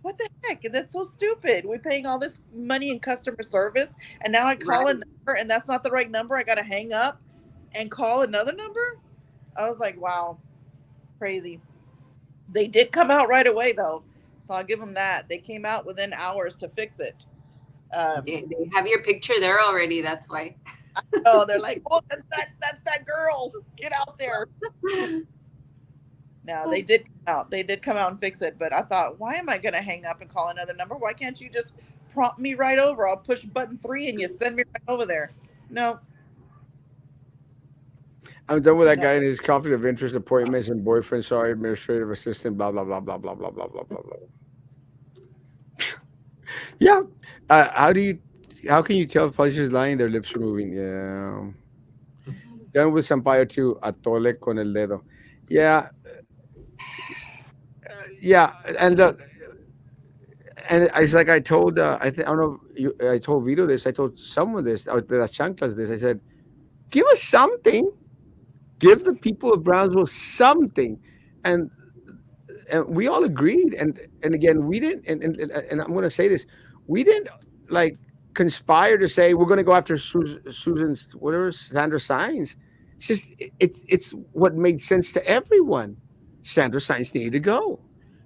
what the heck? That's so stupid. We're paying all this money in customer service, and now I call a Right. number, and that's not the right number. I got to hang up and call another number. I was like, wow, crazy. They did come out right away, though, so I'll give them that. They came out within hours to fix it. They have your picture there already. That's why. Oh, they're like, oh, that's that girl. Get out there. No, they did come out. They did come out and fix it, but I thought, why am I going to hang up and call another number? Why can't you just prompt me right over? I'll push button 3 and you send me right over there. No, I'm done with that no. guy and his conflict of interest appointments and boyfriend, sorry, administrative assistant, blah blah blah blah blah blah blah blah blah blah. Yeah. How do you? How can you tell if politicians lying? Their lips are moving. Yeah. Done with Sampaio too. Atole con el dedo. Yeah. Yeah. And look, and it's like I told. I don't know. I told Vito this. I told someone this. The chanclas this. I said, give us something. Give the people of Brownsville something. And and we all agreed. And again, we didn't. And I'm going to say this: we didn't like conspire to say we're going to go after Susan's whatever Sandra Signs. It's just it's what made sense to everyone. Sandra Sainz needed to go.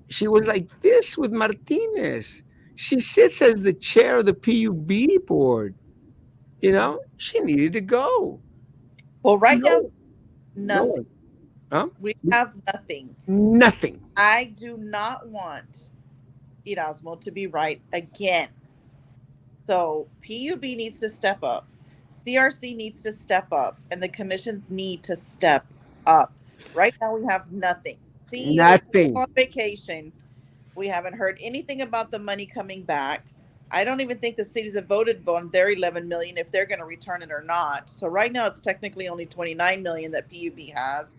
She was like this with Martinez. She sits as the chair of the PUB board. You know, she needed to go. Well, right now, No, no nothing. one. Huh? We have nothing. Nothing. I do not want Erasmo to be right again. So PUB needs to step up. CRC needs to step up, and the commissions need to step up. Right now, we have nothing. CEO is Nothing. on vacation. We haven't heard anything about the money coming back. I don't even think the cities have voted on their 11 million if they're going to return it or not. So right now, it's technically only 29 million that PUB has.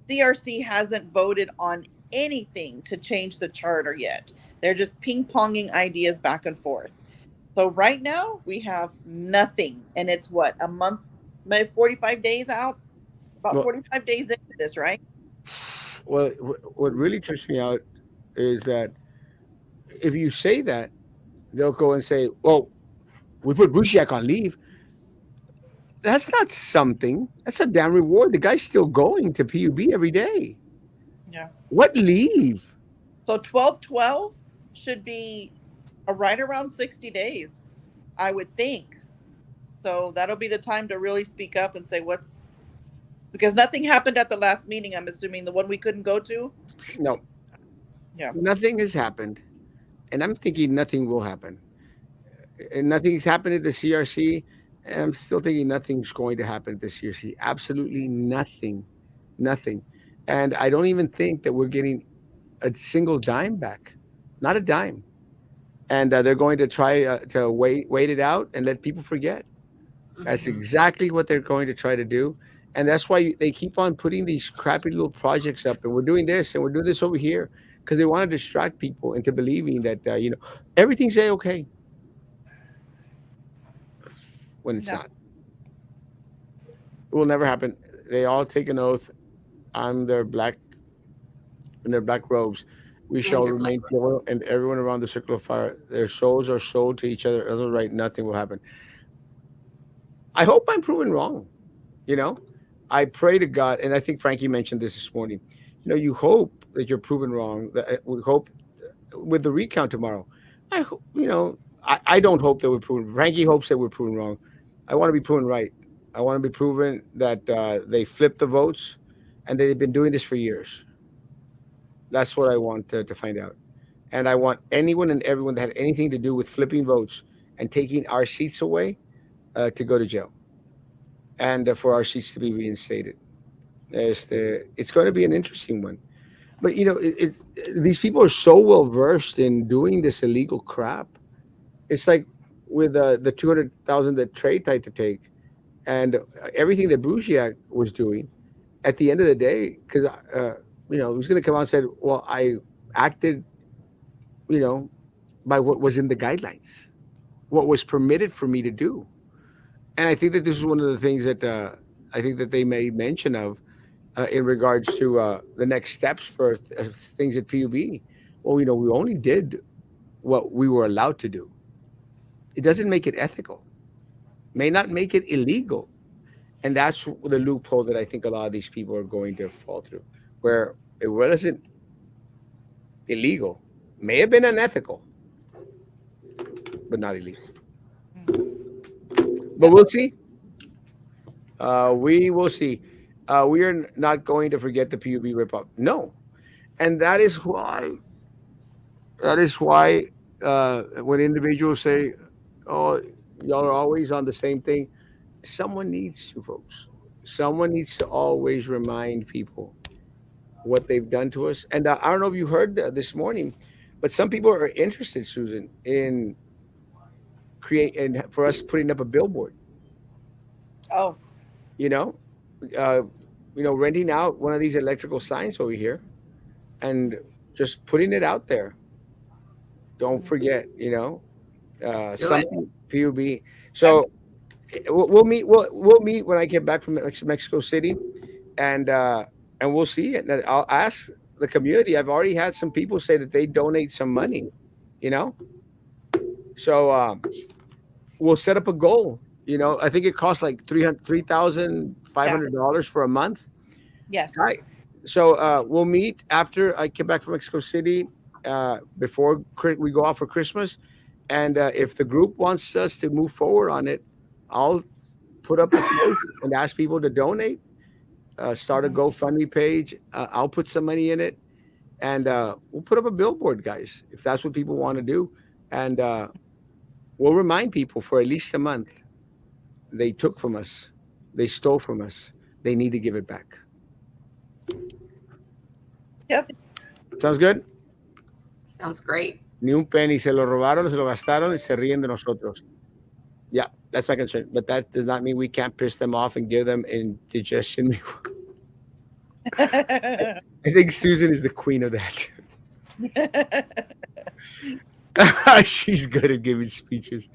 CRC hasn't voted on anything to change the charter yet. They're just ping ponging ideas back and forth. So right now we have nothing, and it's what, a month, maybe 45 days out, about Well, 45 days into this, right? well, what really trips me out is that if you say that, they'll go and say, "Well, we put Rushiak on leave." That's not something. That's a damn reward. The guy's still going to PUB every day. Yeah. What leave? So 12/12 should be right around 60 days, I would think. So that'll be the time to really speak up and say what's, because nothing happened at the last meeting. I'm assuming the one we couldn't go to. No, Yeah. nothing has happened, and I'm thinking nothing will happen. And nothing's happened at the CRC, and I'm still thinking nothing's going to happen at the CRC. Absolutely nothing, nothing. And I don't even think that we're getting a single dime back, not a dime. And they're going to try to wait it out and let people forget. That's Mhm. exactly what they're going to try to do. And that's why they keep on putting these crappy little projects up. And we're doing this and we're doing this over here because they want to distract people into believing that, everything's A-okay when it's No. not. It will never happen. They all take an oath on their black in their black robes. We And shall they're black. remain loyal, and everyone around the circle of fire. Their souls are sold to each other. Other right, nothing will happen. I hope I'm proven wrong. You know, I pray to God, and I think Frankie mentioned this morning. You hope that you're proven wrong. That we hope with the recount tomorrow. I hope. I don't hope that we're proven. Frankie hopes that we're proven wrong. I want to be proven right. I want to be proven that they flipped the votes, and they've been doing this for years. That's what I want to find out. And I want anyone and everyone that had anything to do with flipping votes and taking our seats away to go to jail and for our seats to be reinstated. It's going to be an interesting one. But these people are so well versed in doing this illegal crap. It's like with the 200,000 that Trey tried to take, and everything that Bruciak was doing. At the end of the day, because he was going to come out and said, "Well, I acted, you know, by what was in the guidelines, what was permitted for me to do." And I think that this is one of the things that I think that they made mention of in regards to the next steps for things at PUB. Well, we only did what we were allowed to do. It doesn't make it ethical, may not make it illegal. And that's the loophole that I think a lot of these people are going to fall through, where it wasn't illegal, may have been unethical, but not illegal. But Yep. we'll see. We will see. We are not going to forget the PUB ripoff. No, and that is why. That is why when individuals say, "Oh, y'all are always on the same thing," someone needs to, folks. Someone needs to always remind people what they've done to us. And I don't know if you heard this morning, but some people are interested, Susan, in create and for us putting up a billboard. Oh, You know, uh, renting out one of these electrical signs over here and just putting it out there. Don't forget, Let's do it. something PUB. I'm, So we'll meet. We'll meet when I get back from Mexico City, and we'll see it. And I'll ask the community. I've already had some people say that they donate some money. You know, so we'll set up a goal. I think it costs like $3,500 for a month. Yes. Right. So we'll meet after I get back from Mexico City, before we go out for Christmas. And if the group wants us to move forward on it, I'll put up a post and ask people to donate. Start a Mhm. GoFundMe page. I'll put some money in it, and we'll put up a billboard, guys, if that's what people want to do. And we'll remind people for at least a month they took from us, they stole from us, they need to give it back. Yep. Sounds good? Sounds great. Ni un penny, se lo robaron, se lo gastaron y se ríen de nosotros. Yeah, that's my concern. But that does not mean we can't piss them off and give them indigestion. I think Susan is the queen of that. She's good at giving speeches.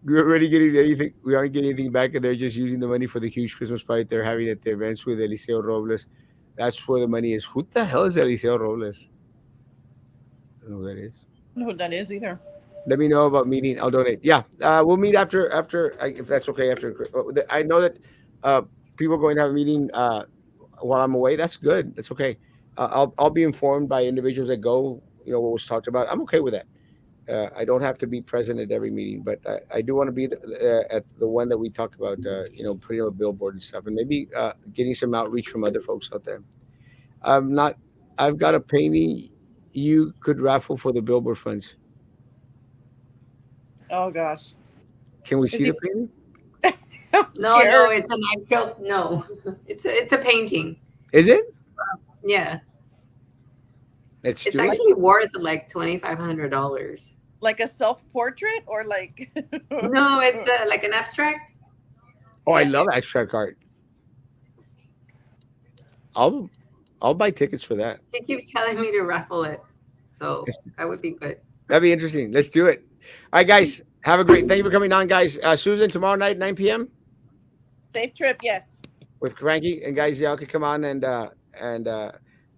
We're already getting anything. We aren't getting anything back, and they're just using the money for the huge Christmas party they're having at the events with Eliseo Robles. That's where the money is. Who the hell is Eliseo Robles? I don't know who that is. I don't know who that is either. Let me know about meeting. I'll donate. Yeah, we'll meet after if that's okay. I know that people are going to have a meeting while I'm away. That's good. That's okay. I'll be informed by individuals that go. What was talked about. I'm okay with that. I don't have to be present at every meeting, but I do want to be at the one that we talked about. Putting up a billboard and stuff, and maybe getting some outreach from other folks out there. I'm not. I've got a painting you could raffle for the billboard funds. Oh gosh. Can we Is see he- the painting? I'm No, scared. it's a micro. No, it's a painting. Is it? Yeah, Let's it's do it. actually worth like $2,500. Like a self-portrait or like No, it's like an abstract. Oh, I Yeah. love abstract art. I'll buy tickets for that. He keeps telling me to raffle it, so that would be good. That'd be interesting. Let's do it. All right, guys. Have a great. Thank you for coming on, guys. Susan, tomorrow night, 9 p.m. safe trip, yes. with Cranky. And guys, y'all could come on and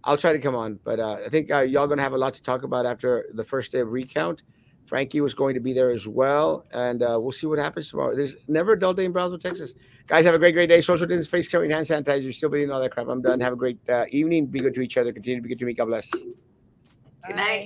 I'll try to come on. But I think y'all gonna have a lot to talk about after the first day of recount. Frankie was going to be there as well, and we'll see what happens tomorrow. There's never a dull day in Brownsville, Texas. Guys, have a great day. Social distance, face covering, hand sanitizer, still being all that crap. I'm done. Have a great evening. Be good to each other. Continue to be good to me. God bless. Good night.